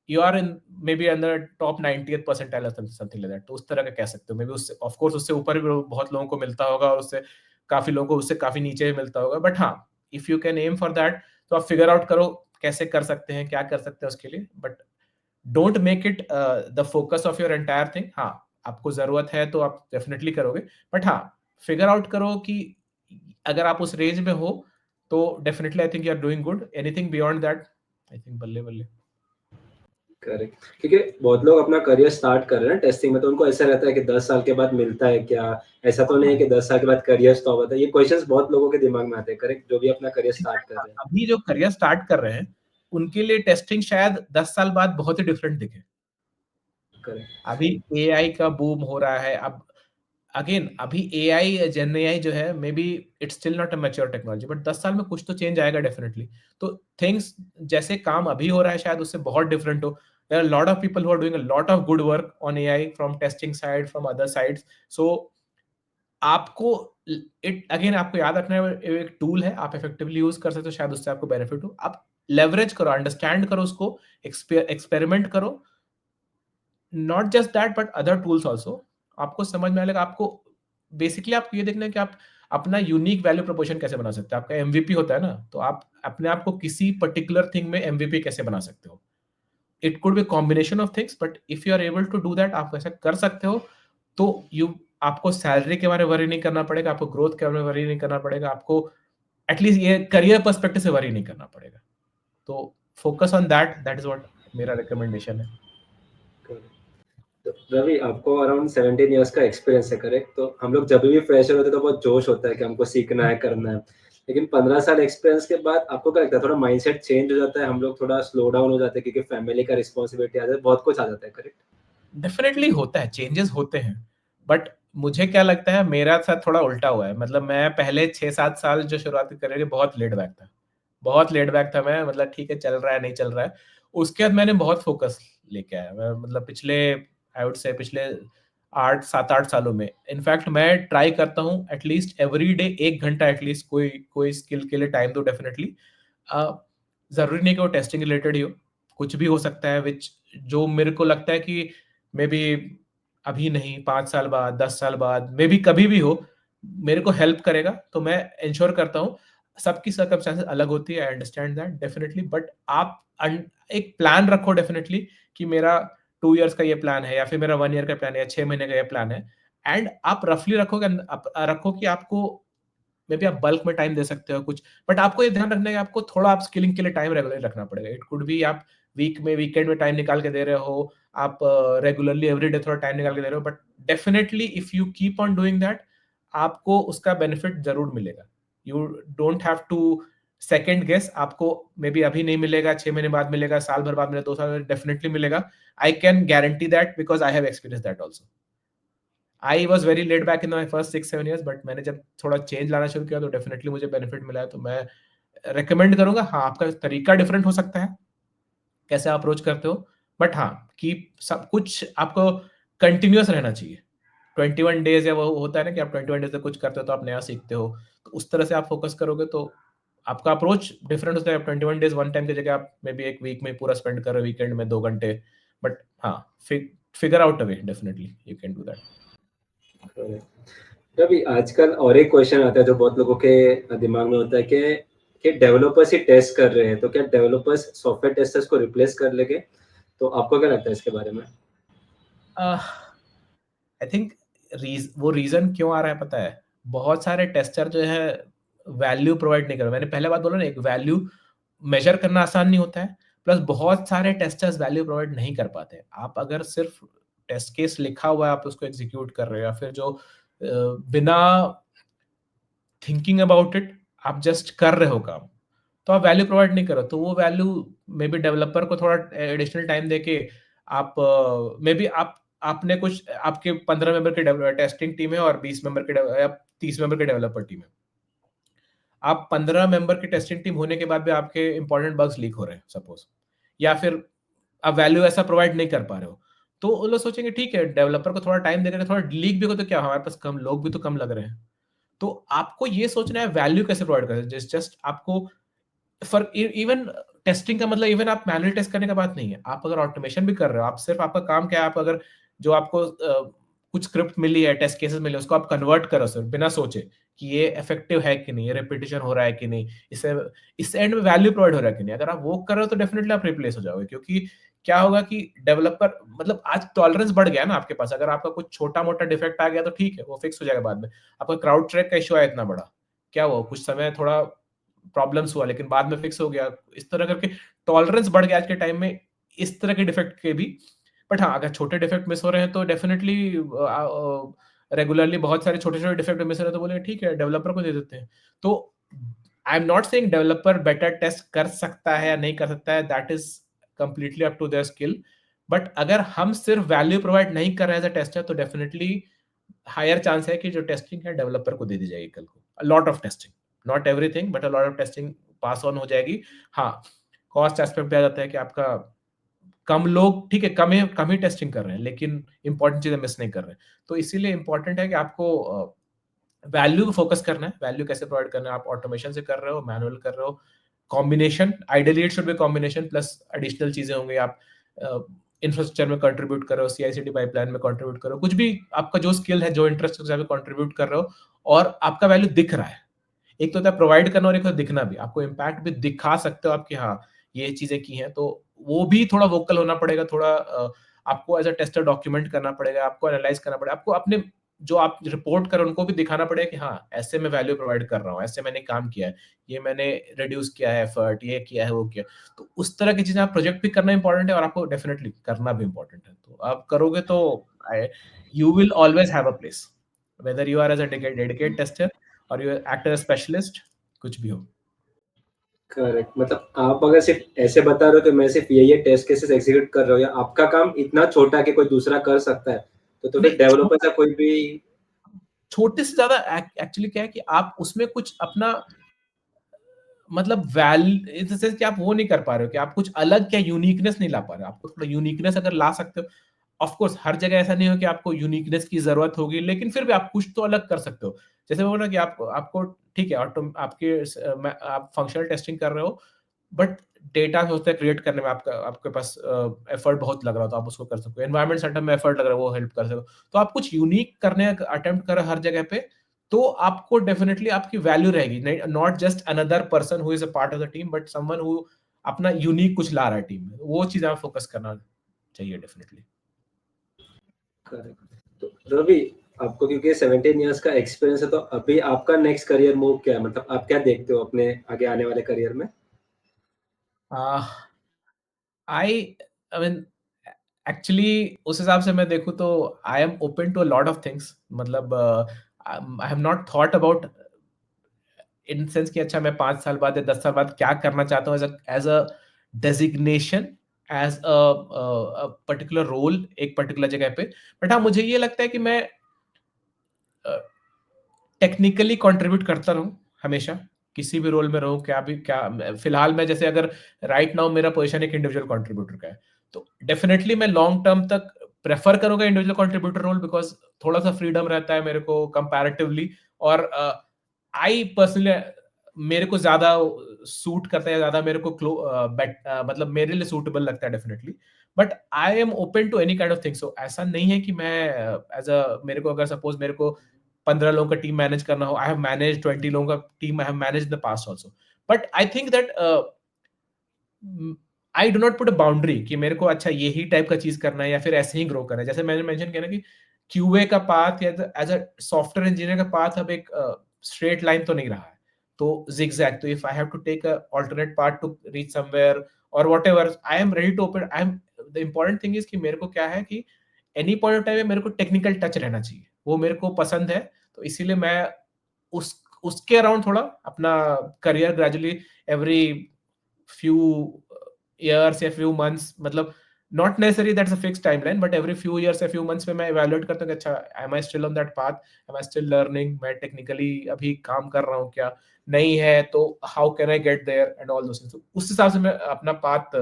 Speaker 1: you are in maybe अंदर top 90th percentile something like that. तो उस तरह का कह सकते हो। मे बी उससे ऑफ कोर्स उससे ऊपर भी बहुत लोगों को मिलता होगा, और उससे काफी लोगों को उससे काफी नीचे भी मिलता होगा। बट हाँ, if you can aim for that, तो आप फिगर आउट करो कैसे कर सकते हैं, क्या कर सकते हैं उसके लिए। But don't make it the focus of your entire thing. हाँ, आपको जरूरत है तो आप डेफिनेटली करोगे, बट हाँ, फिगर आउट करो कि अगर आप उस रेंज में हो तो definitely I think you are doing good. Anything beyond that, I think बल्ले बल्ले।
Speaker 2: करेक्ट, क्योंकि बहुत लोग अपना करियर स्टार्ट कर रहे हैं टेस्टिंग में, तो उनको ऐसा रहता है कि 10 साल के बाद मिलता है क्या? ऐसा तो नहीं है कि 10 साल के बाद करियर स्टॉप होता है। ये क्वेश्चंस बहुत लोगों के दिमाग में आते हैं, करेक्ट, जो भी अपना करियर स्टार्ट कर रहे हैं।
Speaker 1: अभी जो करियर स्टार्ट कर रहे हैं उनके लिए टेस्टिंग शायद 10 साल बाद बहुत ही डिफरेंट दिखे।
Speaker 2: करेक्ट।
Speaker 1: अभी एआई का बूम हो रहा है। अब अगेन अभी एआई, जेन एआई जो है, may be it's still not a mature technology, but 10 साल में कुछ तो चेंज आएगा डेफिनेटली। तो थिंग्स जैसे काम अभी हो रहा है शायद उससे बहुत डिफरेंट हो। There are lot of people who are doing a lot of good work on AI from testing side, from other sides. So आपको इट अगेन आपको याद रखना है, एक टूल है, आप इफेक्टिवली यूज कर सकते हो, शायद उससे आपको बेनिफिट हो। आप लेवरेज करो, अंडरस्टैंड करो उसको, एक्सपेरिमेंट करो। Not just that but other tools also. आपको समझ में आएगा। आपको बेसिकली आपको ये देखना है कि आप अपना यूनिक वैल्यू प्रोपोर्शन कैसे बना सकते हैं। आपका एमवीपी होता है ना, तो आप अपने आप को किसी पर्टिकुलर थिंग में एमवीपी कैसे बना सकते हो। It could be combination of things, but if you are able to do that, आप वैसा कर सकते हो। तो यू आपको सैलरी के बारे में वरी नहीं करना पड़ेगा, आपको ग्रोथ के बारे में वरी नहीं करना पड़ेगा, आपको एटलीस्ट ये करियर पर्सपेक्टिव से वरी नहीं करना पड़ेगा। तो focus on that, that is what मेरा रिकमेंडेशन है।
Speaker 2: तो रवि, आपको अराउंड 17 इयर्स का एक्सपीरियंस है, करेक्ट? तो हम लोग जब भी फ्रेशर होते हैं तो बहुत जोश होता है कि हमको सीखना है, करना है। लेकिन 15 साल एक्सपीरियंस के बाद आपको क्या लगता है, थोड़ा माइंडसेट चेंज हो जाता है, हम लोग थोड़ा स्लो डाउन हो जाते हैं क्योंकि फैमिली का रिस्पॉन्सिबिलिटी आ जाता है, बहुत कुछ आ जाता है, करेक्ट?
Speaker 1: डेफिनेटली होता है, चेंजेस होते हैं, बट मुझे क्या लगता है मेरा साथ थोड़ा उल्टा हुआ है। मतलब मैं पहले 6-7 साल जो शुरुआती करियर के बहुत लेट बैक था, बहुत लेट बैक था मैं, मतलब ठीक है चल रहा है, नहीं चल रहा है। उसके बाद मैंने बहुत फोकस लेके आया। मैं मतलब पिछले आई वुड से पिछले 8 7-8 सालों में इनफैक्ट मैं ट्राई करता हूँ एटलीस्ट एवरी डे 1 घंटा एटलीस्ट कोई कोई स्किल के लिए टाइम दो डेफिनेटली। ज़रूरी नहीं कि वो टेस्टिंग रिलेटेड ही हो, कुछ भी हो सकता है विच जो मेरे को लगता है कि मे बी अभी नहीं 5 साल बाद, 10 साल बाद, मे बी कभी भी हो, मेरे को हेल्प करेगा, तो मैं एन्श्योर करता हूँ। सबकी सर्कमस्टेंसेस अलग होती है, I understand that definitely, but आप एक प्लान रखो डेफिनिटली कि मेरा 2 इयर्स का ये प्लान है या फिर मेरा 1 ईयर का प्लान है या 6 महीने का ये प्लान है, एंड आप रफली रखो कि आपको मे बी आप बल्क में टाइम दे सकते हो कुछ, बट आपको ये ध्यान रखना है कि आपको थोड़ा आप स्किलिंग के लिए टाइम रेगुलरली रखना पड़ेगा। इट कुड बी आप वीकेंड में टाइम निकाल के दे रहे हो, आप रेगुलरली एवरीडे थोड़ा टाइम निकाल के दे रहे हो, but definitely if you keep on doing that, आपको उसका बेनिफिट जरूर मिलेगा। You don't have to second guess. आपको मे बी अभी नहीं मिलेगा, 6 महीने बाद मिलेगा, साल भर बाद मिलेगा, 2 साल बाद डेफिनेटली मिलेगा। I can guarantee that because I have experience that also. I was very late back in my first 6-7 years, but मैंने जब थोड़ा चेंज लाना शुरू किया तो डेफिनेटली मुझे बेनिफिट मिला है। तो मैं रिकमेंड करूंगा, हाँ आपका तरीका डिफरेंट हो सकता है कैसे अप्रोच करते हो, बट हाँ कि सब कुछ आपको कंटिन्यूअस रहना चाहिए। 21 डेज या वो होता है ना कि आप 21 डेज से कुछ करते हो तो आप नया सीखते हो, तो उस तरह से आप फोकस करोगे तो आपका अप्रोच डिफरेंट होता है। 21 डेज वन टाइम की जगह आप मे बी एक वीक में पूरा स्पेंड कर रहे हो, वीकेंड में 2 घंटे, बट हाँ figure out a way, definitely you can do that.
Speaker 2: अभी आजकल और एक क्वेश्चन आता है जो बहुत लोगों के दिमाग में होता है कि डेवलपर्स ही टेस्ट कर रहे हैं, तो क्या डेवलपर्स सॉफ्टवेयर टेस्टर्स को रिप्लेस कर लेंगे? तो आपको क्या लगता है इसके बारे में?
Speaker 1: आई थिंक वो रीजन क्यों आ रहा है पता है? बहुत सारे टेस्टर जो है वैल्यू प्रोवाइड नहीं कर रहे। मैंने पहले बात बोला ना, एक वैल्यू मेजर करना आसान नहीं होता है, प्लस बहुत सारे टेस्टर्स वैल्यू प्रोवाइड नहीं कर पाते। आप अगर सिर्फ टेस्ट केस लिखा हुआ है, आप उसको एग्जीक्यूट कर रहे हो, या फिर जो बिना थिंकिंग अबाउट इट आप जस्ट कर रहे हो काम, तो आप वैल्यू प्रोवाइड नहीं करो, तो वो वैल्यू मे बी डेवलपर को थोड़ा एडिशनल टाइम देके आप मे बी आपने कुछ आपके 15 मेंबर की टेस्टिंग टीम है और 20 मेंबर के या 30 मेंबर की डेवलपर टीम है। आप 15 मेंबर की टेस्टिंग टीम होने के बाद भी आपके इंपॉर्टेंट बग्स लीक हो रहे हैं सपोज, या फिर आप वैल्यू ऐसा प्रोवाइड नहीं कर पा रहे हो, तो वो लोग सोचेंगे ठीक है डेवलपर को थोड़ा टाइम देकर थोड़ा लीक भी हो तो क्या, हमारे पास कम लोग भी तो कम लग रहे हैं। तो आपको ये सोचना है वैल्यू कैसे प्रोवाइड करें, जस्ट आपको फॉर इवन टेस्टिंग का मतलब इवन आप मैनुअली टेस्ट करने का बात नहीं है, आप अगर ऑटोमेशन भी कर रहे हो, आप सिर्फ आपका काम क्या है, आप अगर जो आपको कुछ स्क्रिप्ट मिली है, टेस्ट केसेस मिले, उसको आप कन्वर्ट करो सिर्फ बिना सोचे कि ये इफेक्टिव है कि नहीं, ये रेपिटेशन हो रहा है कि नहीं, इस एंड में वैल्यू प्रोवाइड हो रहा है कि नहीं, अगर आप वो कर रहे हो तो डेफिनेटली आप रिप्लेस हो जाओगे। क्योंकि क्या होगा कि डेवलपर मतलब आज टॉलरेंस बढ़ गया ना आपके पास, अगर आपका कुछ छोटा मोटा डिफेक्ट आ गया तो ठीक है वो फिक्स हो जाएगा बाद में। आपका क्राउड ट्रैक का इशू है इतना बड़ा, क्या हुआ कुछ समय थोड़ा प्रॉब्लम्स हुआ लेकिन बाद में फिक्स हो गया, इस तरह करके टॉलरेंस बढ़ गया आज के टाइम में इस तरह के डिफेक्ट के भी। बट हाँ अगर छोटे डिफेक्ट मिस हो रहे हैं तो डेफिनेटली रेगुलरली बहुत सारे छोटे छोटे डिफेक्ट मिस हो रहे हैं तो बोले ठीक है डेवलपर को दे देते हैं। तो I am not saying developer better test कर सकता है या नहीं कर सकता है, that is completely up to their skill, but अगर हम सिर्फ वैल्यू प्रोवाइड नहीं कर रहे हैं एज अ टेस्टर तो डेफिनेटली हायर चांस है कि जो टेस्टिंग है डेवलपर को दे दी जाएगी कल को। Lot of testing, not everything but a lot of testing pass on हो जाएगी। हाँ कॉस्ट एस्पेक्ट पे आ जाता है कि आपका कम लोग ठीक है, कम ही टेस्टिंग कर रहे हैं लेकिन इंपॉर्टेंट चीजें मिस नहीं कर रहे हैं। तो इसीलिए इंपॉर्टेंट है कि आपको वैल्यू पे फोकस करना है, वैल्यू कैसे प्रोवाइड करना है, आप ऑटोमेशन से कर रहे हो, मैनुअल कर रहे हो, combination ideally it should be combination plus additional चीजें होंगी, आप इंफ्रास्ट्रक्चर में कंट्रीब्यूट कर रहे हो, सीआईसीडी पाइपलाइन में कंट्रीब्यूट कर रहे हो, कुछ भी आपका जो स्किल है जो इंटरेस्ट है कंट्रीब्यूट कर रहे हो और आपका वैल्यू दिख रहा है। एक तो होता है प्रोवाइड करना और एक होता है दिखना भी, आपको इम्पैक्ट भी दिखा सकते हो आप कि हाँ ये चीजें की हैं, तो वो भी थोड़ा वोकल होना पड़ेगा, थोड़ा आपको एज अ टेस्टर डॉक्यूमेंट करना पड़ेगा, आपको एनालाइज करना पड़ेगा, आपको अपने जो आप रिपोर्ट करें उनको भी दिखाना पड़ेगा कि हाँ, ऐसे मैं वैल्यू प्रोवाइड कर रहा हूँ, ऐसे मैंने काम किया है, ये मैंने रिड्यूस किया है एफर्ट, ये किया है, वो किया है। तो उस तरह की चीज़ें आप प्रोजेक्ट भी करना इम्पोर्टेंट है और आपको डेफिनिटली करना भी इम्पोर्टेंट है। तो आप करोगे तो I you will always have a place, whether you are as a dedicated tester और you act as a specialist, कुछ भी हो।
Speaker 2: करेक्ट, मतलब आप अगर सिर्फ ऐसे बता रहे हो कि मैं सिर्फ ये टेस्ट केसेस एग्जीक्यूट कर रहा हूँ, या आपका काम इतना छोटा है कि कोई दूसरा कर सकता है, तो फिर
Speaker 1: नहीं,
Speaker 2: डेवलपर या कोई भी।
Speaker 1: छोटे से ज़्यादा एक्चुअली क्या है कि आप उसमें कुछ अपना मतलब इन द सेंस कि आप वो नहीं कर पा रहे हो कि आप कुछ अलग क्या यूनिकनेस नहीं ला पा रहे हो। आपको थोड़ा यूनिकनेस अगर ला सकते हो, ऑफ कोर्स हर जगह ऐसा नहीं हो कि आपको यूनिकनेस की ज़रूरत होगी, लेकिन फिर भी आप कुछ तो अलग कर सकते हो। जैसे मैं बोला कि आपको आपको ठीक है, आप फंक्शनल टेस्टिंग कर रहे हो, बट डेटा होता है क्रिएट करने में आपके पास एफर्ट बहुत लग रहा हो, तो आप उसको कर सकते हो। एनवायरनमेंट सेटअप में एफर्ट लग रहा है, वो हेल्प कर सकते हो। तो आप कुछ यूनिक करने का अटेम्प्ट कर रहे हो हर जगह पे, तो आपको डेफिनिटली आपकी वैल्यू रहेगी। नहीं, not just another person who is a part of the team, but someone who अपना यूनिक कुछ ला रहा है टीम में। वो चीज़ आप फोकस करना चाहिए डेफिनिटली।
Speaker 2: करेक्ट। तो रवि, आपको क्योंकि 17 इयर्स का एक्सपीरियंस है, तो अभी आपका नेक्स्ट करियर मूव क्या है? मतलब आप क्या देखते हो अपने आगे आने वाले करियर में?
Speaker 1: आह, आई आई मीन एक्चुअली उस हिसाब से मैं देखूँ तो I am open to a lot of things. मतलब I have not thought about in sense कि अच्छा मैं 5 साल बाद या 10 साल बाद क्या करना चाहता हूँ as a designation, as particular role एक पर्टिकुलर जगह पे। बट हाँ, मुझे ये लगता है कि मैं अ, टेक्निकली कंट्रीब्यूट करता रहूँ हमेशा, किसी भी रोल में रहूँ, फिलहाल मैं जैसे अगर राइट नाउ मेरा पोज़ीशन एक इंडिविजुअल कंट्रीब्यूटर का है, तो डेफिनिटली मैं लॉन्ग टर्म तक प्रेफ़र करूँगा इंडिविजुअल कंट्रीब्यूटर रोल, बिकॉज़ थोड़ा-सा फ्रीडम रहता है मेरे को कंपैरेटिवली। और आई पर्सनली मेरे को ज़्यादा सूट करता है, ज़्यादा मेरे को मतलब मेरे लिए सूटेबल लगता है definitely. But I am open to any kind of thing. So ऐसा नहीं है कि मैं मेरे को अगर सपोज़ मेरे को 15 लोगों का टीम मैनेज करना हो, आई हैव मैनेज्ड 20 लोगों का team, I have managed in the past also. But I think that I do not put a boundary कि मेरे को अच्छा यही टाइप का चीज़ करना है या फिर ऐसे ही ग्रो करना है। जैसे मैंने मेंशन किया ना कि क्यूए का पाथ या एज़ अ सॉफ्टवेयर इंजीनियर का पाथ अब एक स्ट्रेट लाइन तो नहीं रहा है। तो ज़िगज़ैग, तो if I have to take a alternate path to reach somewhere और whatever, I am ready to open. The important thing is कि मेरे को क्या है कि एनी पॉइंट ऑफ टाइम में मेरे को टेक्निकल टच रहना चाहिए। वो मेरे को पसंद है, तो इसीलिए मैं उस उसके अराउंड थोड़ा अपना career gradually every few years या few months, मतलब not necessarily that's a fixed timeline, but every few years या few months में मैं evaluate करता हूँ कि अच्छा am I still on that path, am I still learning, मैं technically अभी काम कर रहा हूँ क्या, नहीं है तो how can I get there and all those things। तो उस हिसाब से मैं अपना path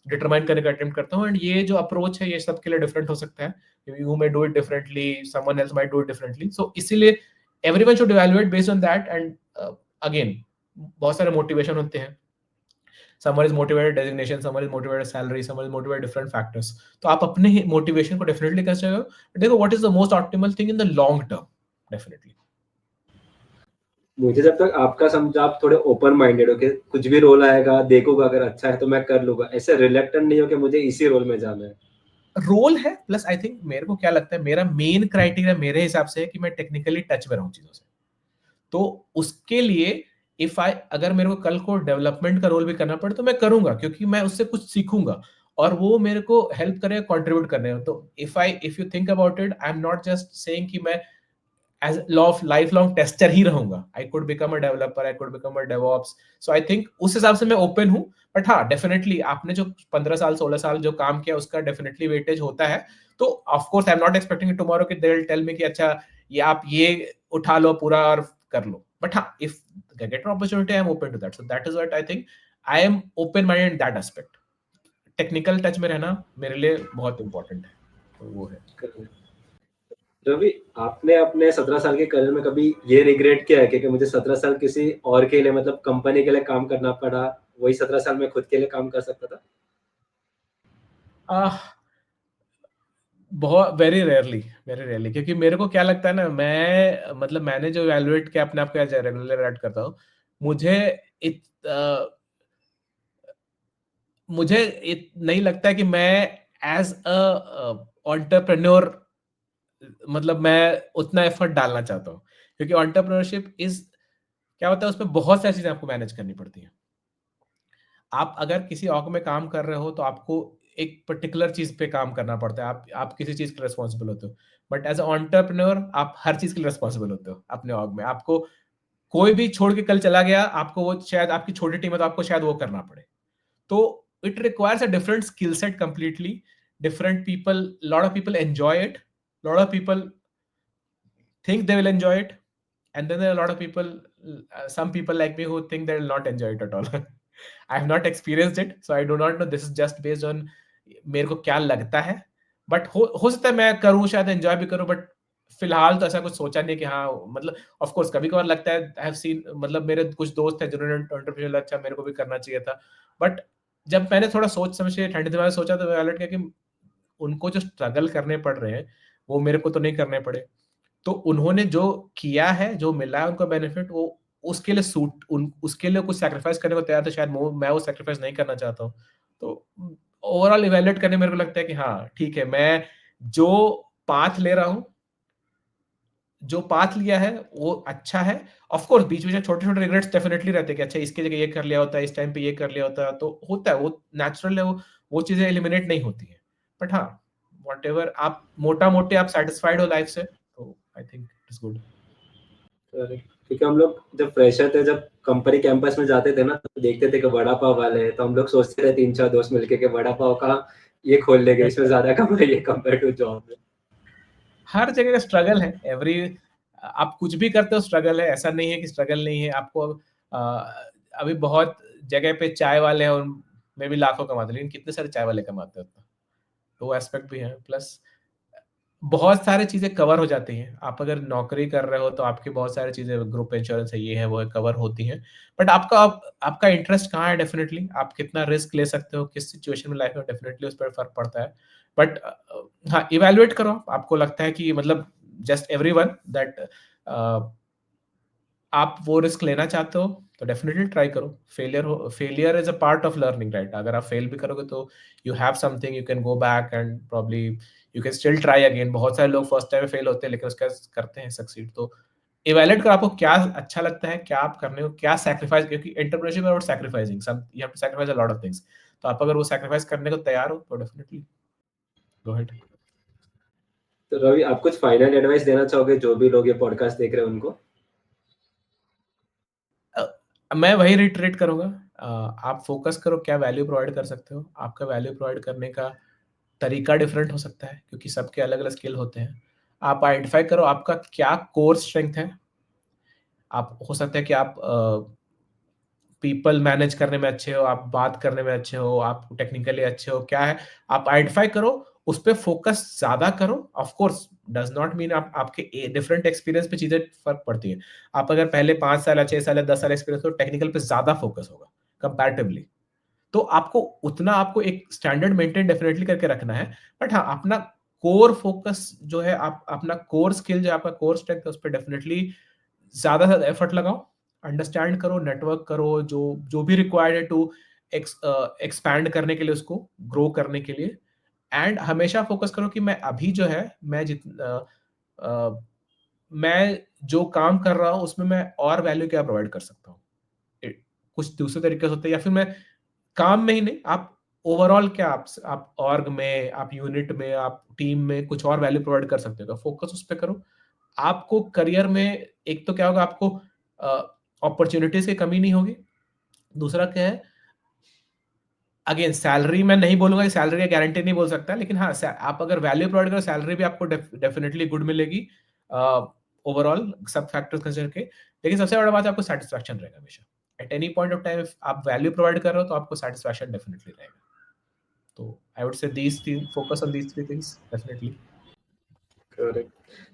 Speaker 1: डिटरमाइन करने का अटेम्प्ट करता हूँ। एंड ये जो अप्रोच है ये सबके लिए डिफरेंट हो सकता है। You may do it differently, someone else might do it differently. So इसीलिए everyone should evaluate based on that. And again बहुत सारे मोटिवेशन होते हैं। someone is motivated designation, someone is motivated salary, someone is motivated different factors। तो आप अपने motivation को definitely कर सकते हो। देखो what is the most optimal thing in the long term, definitely.
Speaker 2: मुझे जब तक आपका समझा, आप थोड़े ओपन माइंडेड हो कि कुछ भी रोल आएगा देखूंगा, अगर अच्छा है तो मैं कर लूंगा, ऐसे रिलेक्टेंट नहीं हो कि मुझे इसी रोल में जाना है।
Speaker 1: रोल है प्लस आई थिंक मेरे को क्या लगता है मेरा मेन क्राइटेरिया मेरे हिसाब से है कि मैं टेक्निकली टच में रहूं चीजों से। तो उसके लिए इफ आई अगर मेरे को कल को डेवलपमेंट का रोल भी करना पड़े तो मैं करूंगा, क्योंकि मैं उससे कुछ सीखूंगा और वो मेरे को हेल्प करेगा कंट्रीब्यूट करने में। तो if you think about it, I am not just saying कि मैं एज लाइफ लॉन्ग टेस्टर ही रहूंगा। I could become a developer, I could become a DevOps. So I think उस हिसाब से मैं ओपन हूँ। बट हाँ, डेफिनेटली आपने जो 15 साल 16 साल जो काम किया उसका डेफिनेटली वेटेज होता है। तो of course I am not expecting tomorrow कि दे विल टेल मी कि अच्छा ये आप ये उठा लो पूरा और कर लो। बट हाँ, if get an opportunity I am open to that. So that is what I think, I am open minded in that aspect. Technical touch में रहना मेरे लिए बहुत इंपॉर्टेंट है, तो वो है।
Speaker 2: रवि, आपने अपने 17 साल के करियर में कभी ये रिग्रेट किया है कि मुझे 17 साल किसी और के लिए, मतलब कंपनी के लिए काम करना पड़ा, वही 17 साल में खुद के लिए काम कर सकता था?
Speaker 1: आह, बहुत वेरी रेयरली, क्योंकि मेरे को क्या लगता है ना, मैं मतलब मैंने जो इवैल्यूएट किया अपने आप को एज रेगुलर ऐड करता हूँ, मुझे मुझे नहीं लगता कि मैं एज अ एंटरप्रेन्योर मतलब मैं उतना एफर्ट डालना चाहता हूँ, क्योंकि एंटरप्रेन्योरशिप इज क्या होता है, उसमें बहुत सारी चीजें आपको मैनेज करनी पड़ती हैं। आप अगर किसी ऑर्ग में काम कर रहे हो तो आपको एक पर्टिकुलर चीज पे काम करना पड़ता है, आप किसी चीज के रिस्पॉन्सिबल होते हो। बट एज एंटरप्रेन्योर आप हर चीज के लिए रिस्पॉन्सिबल होते हो अपने ऑर्ग में। आपको कोई भी छोड़ के कल चला गया, आपको वो शायद, आपकी छोटी टीम है तो आपको शायद वो करना पड़े। तो it requires a different skill set completely. Different people, lot of people enjoy it, lot of people think they will enjoy it, and then there are a lot of people, some people like me who think they will not enjoy it at all. I have not experienced it, so I do not know. This is just based on मेरे को क्या लगता है, but हो सकता है मैं करूँ, शायद एंजॉय भी करूँ, बट फिलहाल तो ऐसा कुछ सोचा नहीं कि हाँ, मतलब ऑफ कोर्स कभी कभार लगता है। आई हैव सीन, मतलब मेरे कुछ दोस्त हैं जिन्होंने एंटरप्रेन्योर, अच्छा मेरे को भी करना चाहिए था, बट जब मैंने थोड़ा सोच समझ के ठंडे दिमाग से सोचा तो मैं अलर्ट किया कि उनको जो स्ट्रगल करने पड़ रहे हैं वो मेरे को तो नहीं करने पड़े। तो उन्होंने जो किया है, जो मिला है उनको बेनिफिट, वो उसके लिए उसके लिए कुछ सैक्रिफाइस करने को तैयार थे, शायद मैं वो सैक्रिफाइस नहीं करना चाहता हूँ। तो ओवरऑल इवैल्यूएट करने मेरे को लगता है कि हाँ, ठीक है, मैं जो पाथ ले रहा हूँ, जो पाथ लिया है वो अच्छा है। ऑफ कोर्स बीच-बीच में छोटे-छोटे रिग्रेट्स डेफिनिटली रहते हैं कि अच्छा इसकी जगह ये कर लिया होता, इस टाइम पे ये कर लिया होता, तो होता है, वो नेचुरल है, वो चीज़ें एलिमिनेट नहीं होती हैं। बट हाँ, व्हाटएवर आप मोटा-मोटी आप सैटिस्फाइड हो लाइफ से, तो I think it is good.
Speaker 2: Correct. क्योंकि हम लोग जब फ्रेशर थे, जब कंपनी कैंपस में जाते थे ना, तो देखते थे कि वड़ा पाव वाले हैं, तो हम लोग सोचते थे 3-4 दोस्त मिलके कि वड़ा पाव का ये खोल लेंगे, इसमें ज़्यादा कमाई है कंपेयर टू जॉब में।
Speaker 1: हर जगह का स्ट्रगल है, आप कुछ भी करते हो स्ट्रगल है, ऐसा नहीं है कि स्ट्रगल नहीं है। आपको अभी बहुत जगह पे चाय वाले हैं, उनमें भी लाखों कमाते हैं, लेकिन कितने सारे चाय वाले कमाते हैं उतना? तो वो एस्पेक्ट भी है। प्लस बहुत सारी चीज़ें कवर हो जाती हैं। आप अगर नौकरी कर रहे हो तो आपकी बहुत सारी चीज़ें, ग्रुप इंश्योरेंस है, ये है, वो है, कवर होती हैं। बट आपका इंटरेस्ट कहाँ है, डेफिनिटली आप कितना रिस्क ले सकते हो, किस सिचुएशन में लाइफ में, डेफिनिटली उस पर फ़र्क पड़ता है। बट हाँ, इवैल्यूएट करो। आपको लगता है कि मतलब जस्ट एवरीवन दैट आप वो रिस्क लेना चाहते हो तो डेफिनिटली ट्राई करो। Failure is a part of learning, right? अगर आप फेल भी करोगे तो you have something, you can go back and probably you can still try again. बहुत सारे लोग फर्स्ट टाइम में फेल होते हैं लेकिन उसके बाद करते हैं सक्सीड। तो इवैल्यूएट करो आपको क्या अच्छा लगता है, क्या आप करने को, क्या सैक्रिफाइस, क्योंकि entrepreneurship is about sacrificing some, you have to sacrifice a lot of things. तो आप अगर वो सैक्रिफाइस करने को तैयार हो तो डेफिनिटली गो अहेड।
Speaker 2: तो रवि, आप कुछ फाइनल एडवाइस देना चाहोगे जो भी लोग ये पॉडकास्ट देख रहे हैं उनको?
Speaker 1: मैं वही रिटरेट करूँगा, आप फ़ोकस करो क्या वैल्यू प्रोवाइड कर सकते हो। आपका वैल्यू प्रोवाइड करने का तरीका डिफरेंट हो सकता है क्योंकि सबके अलग-अलग स्किल होते हैं। आप आइडेंटिफ़ाई करो आपका क्या कोर स्ट्रेंथ है। आप हो सकता है कि आप पीपल मैनेज करने में अच्छे हो, आप बात करने में अच्छे हो, आप टेक्निकली अच्छे हो, क्या है? आप आइडेंटिफ़ाई करो, उस पे फ़ोकस ज़्यादा करो। Of course does not mean आप आपके डिफरेंट एक्सपीरियंस पे चीज़ें फ़र्क पड़ती हैं। आप अगर पहले 5 साल या 6 साल या 10 साल एक्सपीरियंस हो, टेक्निकल पे ज़्यादा फ़ोकस होगा कंपैरेटिवली। तो आपको एक स्टैंडर्ड मेंटेन डेफिनिटली करके रखना है। बट हाँ, अपना कोर फोकस जो है, आप अपना कोर स्किल जो है, आपका कोर स्ट्रेंथ है, उस पे डेफिनिटली ज़्यादा से ज़्यादा एफर्ट लगाओ। अंडरस्टैंड करो, नेटवर्क करो, जो जो भी रिक्वायर्ड है टू एक्सपैंड करने के लिए, उसको ग्रो करने के लिए। एंड हमेशा फोकस करो कि मैं अभी जो है, अ, मैं जो काम कर रहा हूँ उसमें मैं और वैल्यू क्या प्रोवाइड कर सकता हूँ। कुछ दूसरे तरीके से होते हैं, या फिर मैं काम में ही नहीं, आप ओवरऑल क्या, आप ऑर्ग में, आप यूनिट में, आप टीम में कुछ और वैल्यू प्रोवाइड कर सकते हो, तो फोकस उस पे करो। आपको करियर में एक तो क्या होगा, आपको अपॉर्चुनिटीज की कमी नहीं होगी। दूसरा क्या है, अगेन सैलरी मैं नहीं बोलूंगा कि सैलरी का गारंटी नहीं बोल सकता, लेकिन हाँ, आप अगर वैल्यू प्रोवाइड करो, सैलरी भी आपको डेफिनेटली गुड मिलेगी ओवरऑल, सब फैक्टर्स कंसिडर के। लेकिन सबसे बड़ा बात है, आपको सेटिस्फैक्शन रहेगा हमेशा। At any point of time आप वैल्यू प्रोवाइड कर रहे हो तो आपको सेटिस्फैक्शन डेफिनेटली रहेगा। तो आई वुड से दीज तीन, focus on these three things definitely.
Speaker 2: Correct.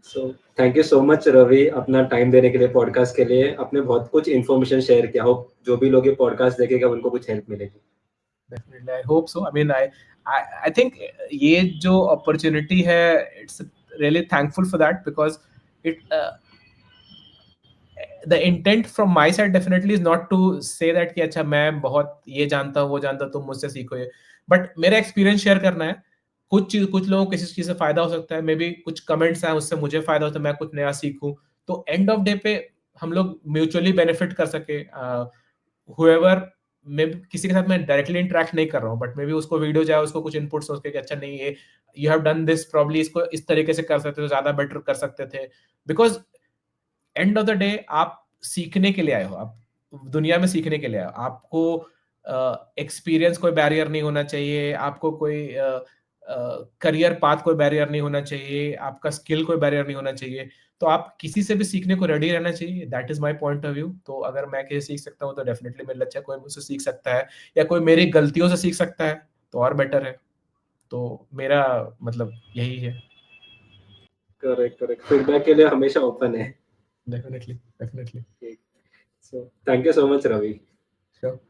Speaker 2: So thank you so much Ravi, अपना टाइम देने के लिए, पॉडकास्ट के लिए। आपने बहुत कुछ इन्फॉर्मेशन शेयर किया। होप जो भी लोग ये पॉडकास्ट देखेगा उनको कुछ हेल्प मिलेगी।
Speaker 1: Definitely I hope so. I mean I think ये जो अपॉर्चुनिटी है, it's really thankful for that, because it the intent from my side definitely is not to say that कि अच्छा मैं बहुत ये जानता हूँ, वो जानता हूँ, तुम मुझसे सीखो ये। बट मेरा एक्सपीरियंस शेयर करना है। कुछ लोगों को किसी चीज से फायदा हो सकता है, मे बी कुछ कमेंट्स आए उससे मुझे फायदा हो तो मैं कुछ नया सीखूं, तो एंड ऑफ डे पे हम लोग म्यूचुअली बेनिफिट कर सके। हुएवर मैं किसी के साथ मैं डायरेक्टली इंटरेक्ट नहीं कर रहा हूँ, बट मे बी उसको वीडियो जाए, उसको कुछ इनपुट्स हो उसके कि अच्छा नहीं ये you have done this, probably इसको इस तरीके से कर सकते थे, ज्यादा बेटर कर सकते थे। Because end of the day आप सीखने के लिए आए हो, आप दुनिया में सीखने के लिए आए हो। आपको एक्सपीरियंस कोई बैरियर नहीं होना चाहिए, आपको कोई करियर पाथ कोई बैरियर नहीं होना चाहिए, आपका स्किल कोई बैरियर नहीं होना चाहिए। तो आप किसी से भी सीखने को रेडी रहना चाहिए, that is my point of view. तो अगर मैं किसी सीख सकता हूँ तो डेफिनेटली मेरे लिए अच्छा है, कोई मुझसे सीख सकता है या कोई मेरी गलतियों से सीख सकता है तो और बेटर है। तो मेरा मतलब यही है।
Speaker 2: करेक्ट करेक्ट, फीडबैक के लिए हमेशा ओपन है।
Speaker 1: Definitely definitely.
Speaker 2: So thank you so much Ravi.
Speaker 1: Sure.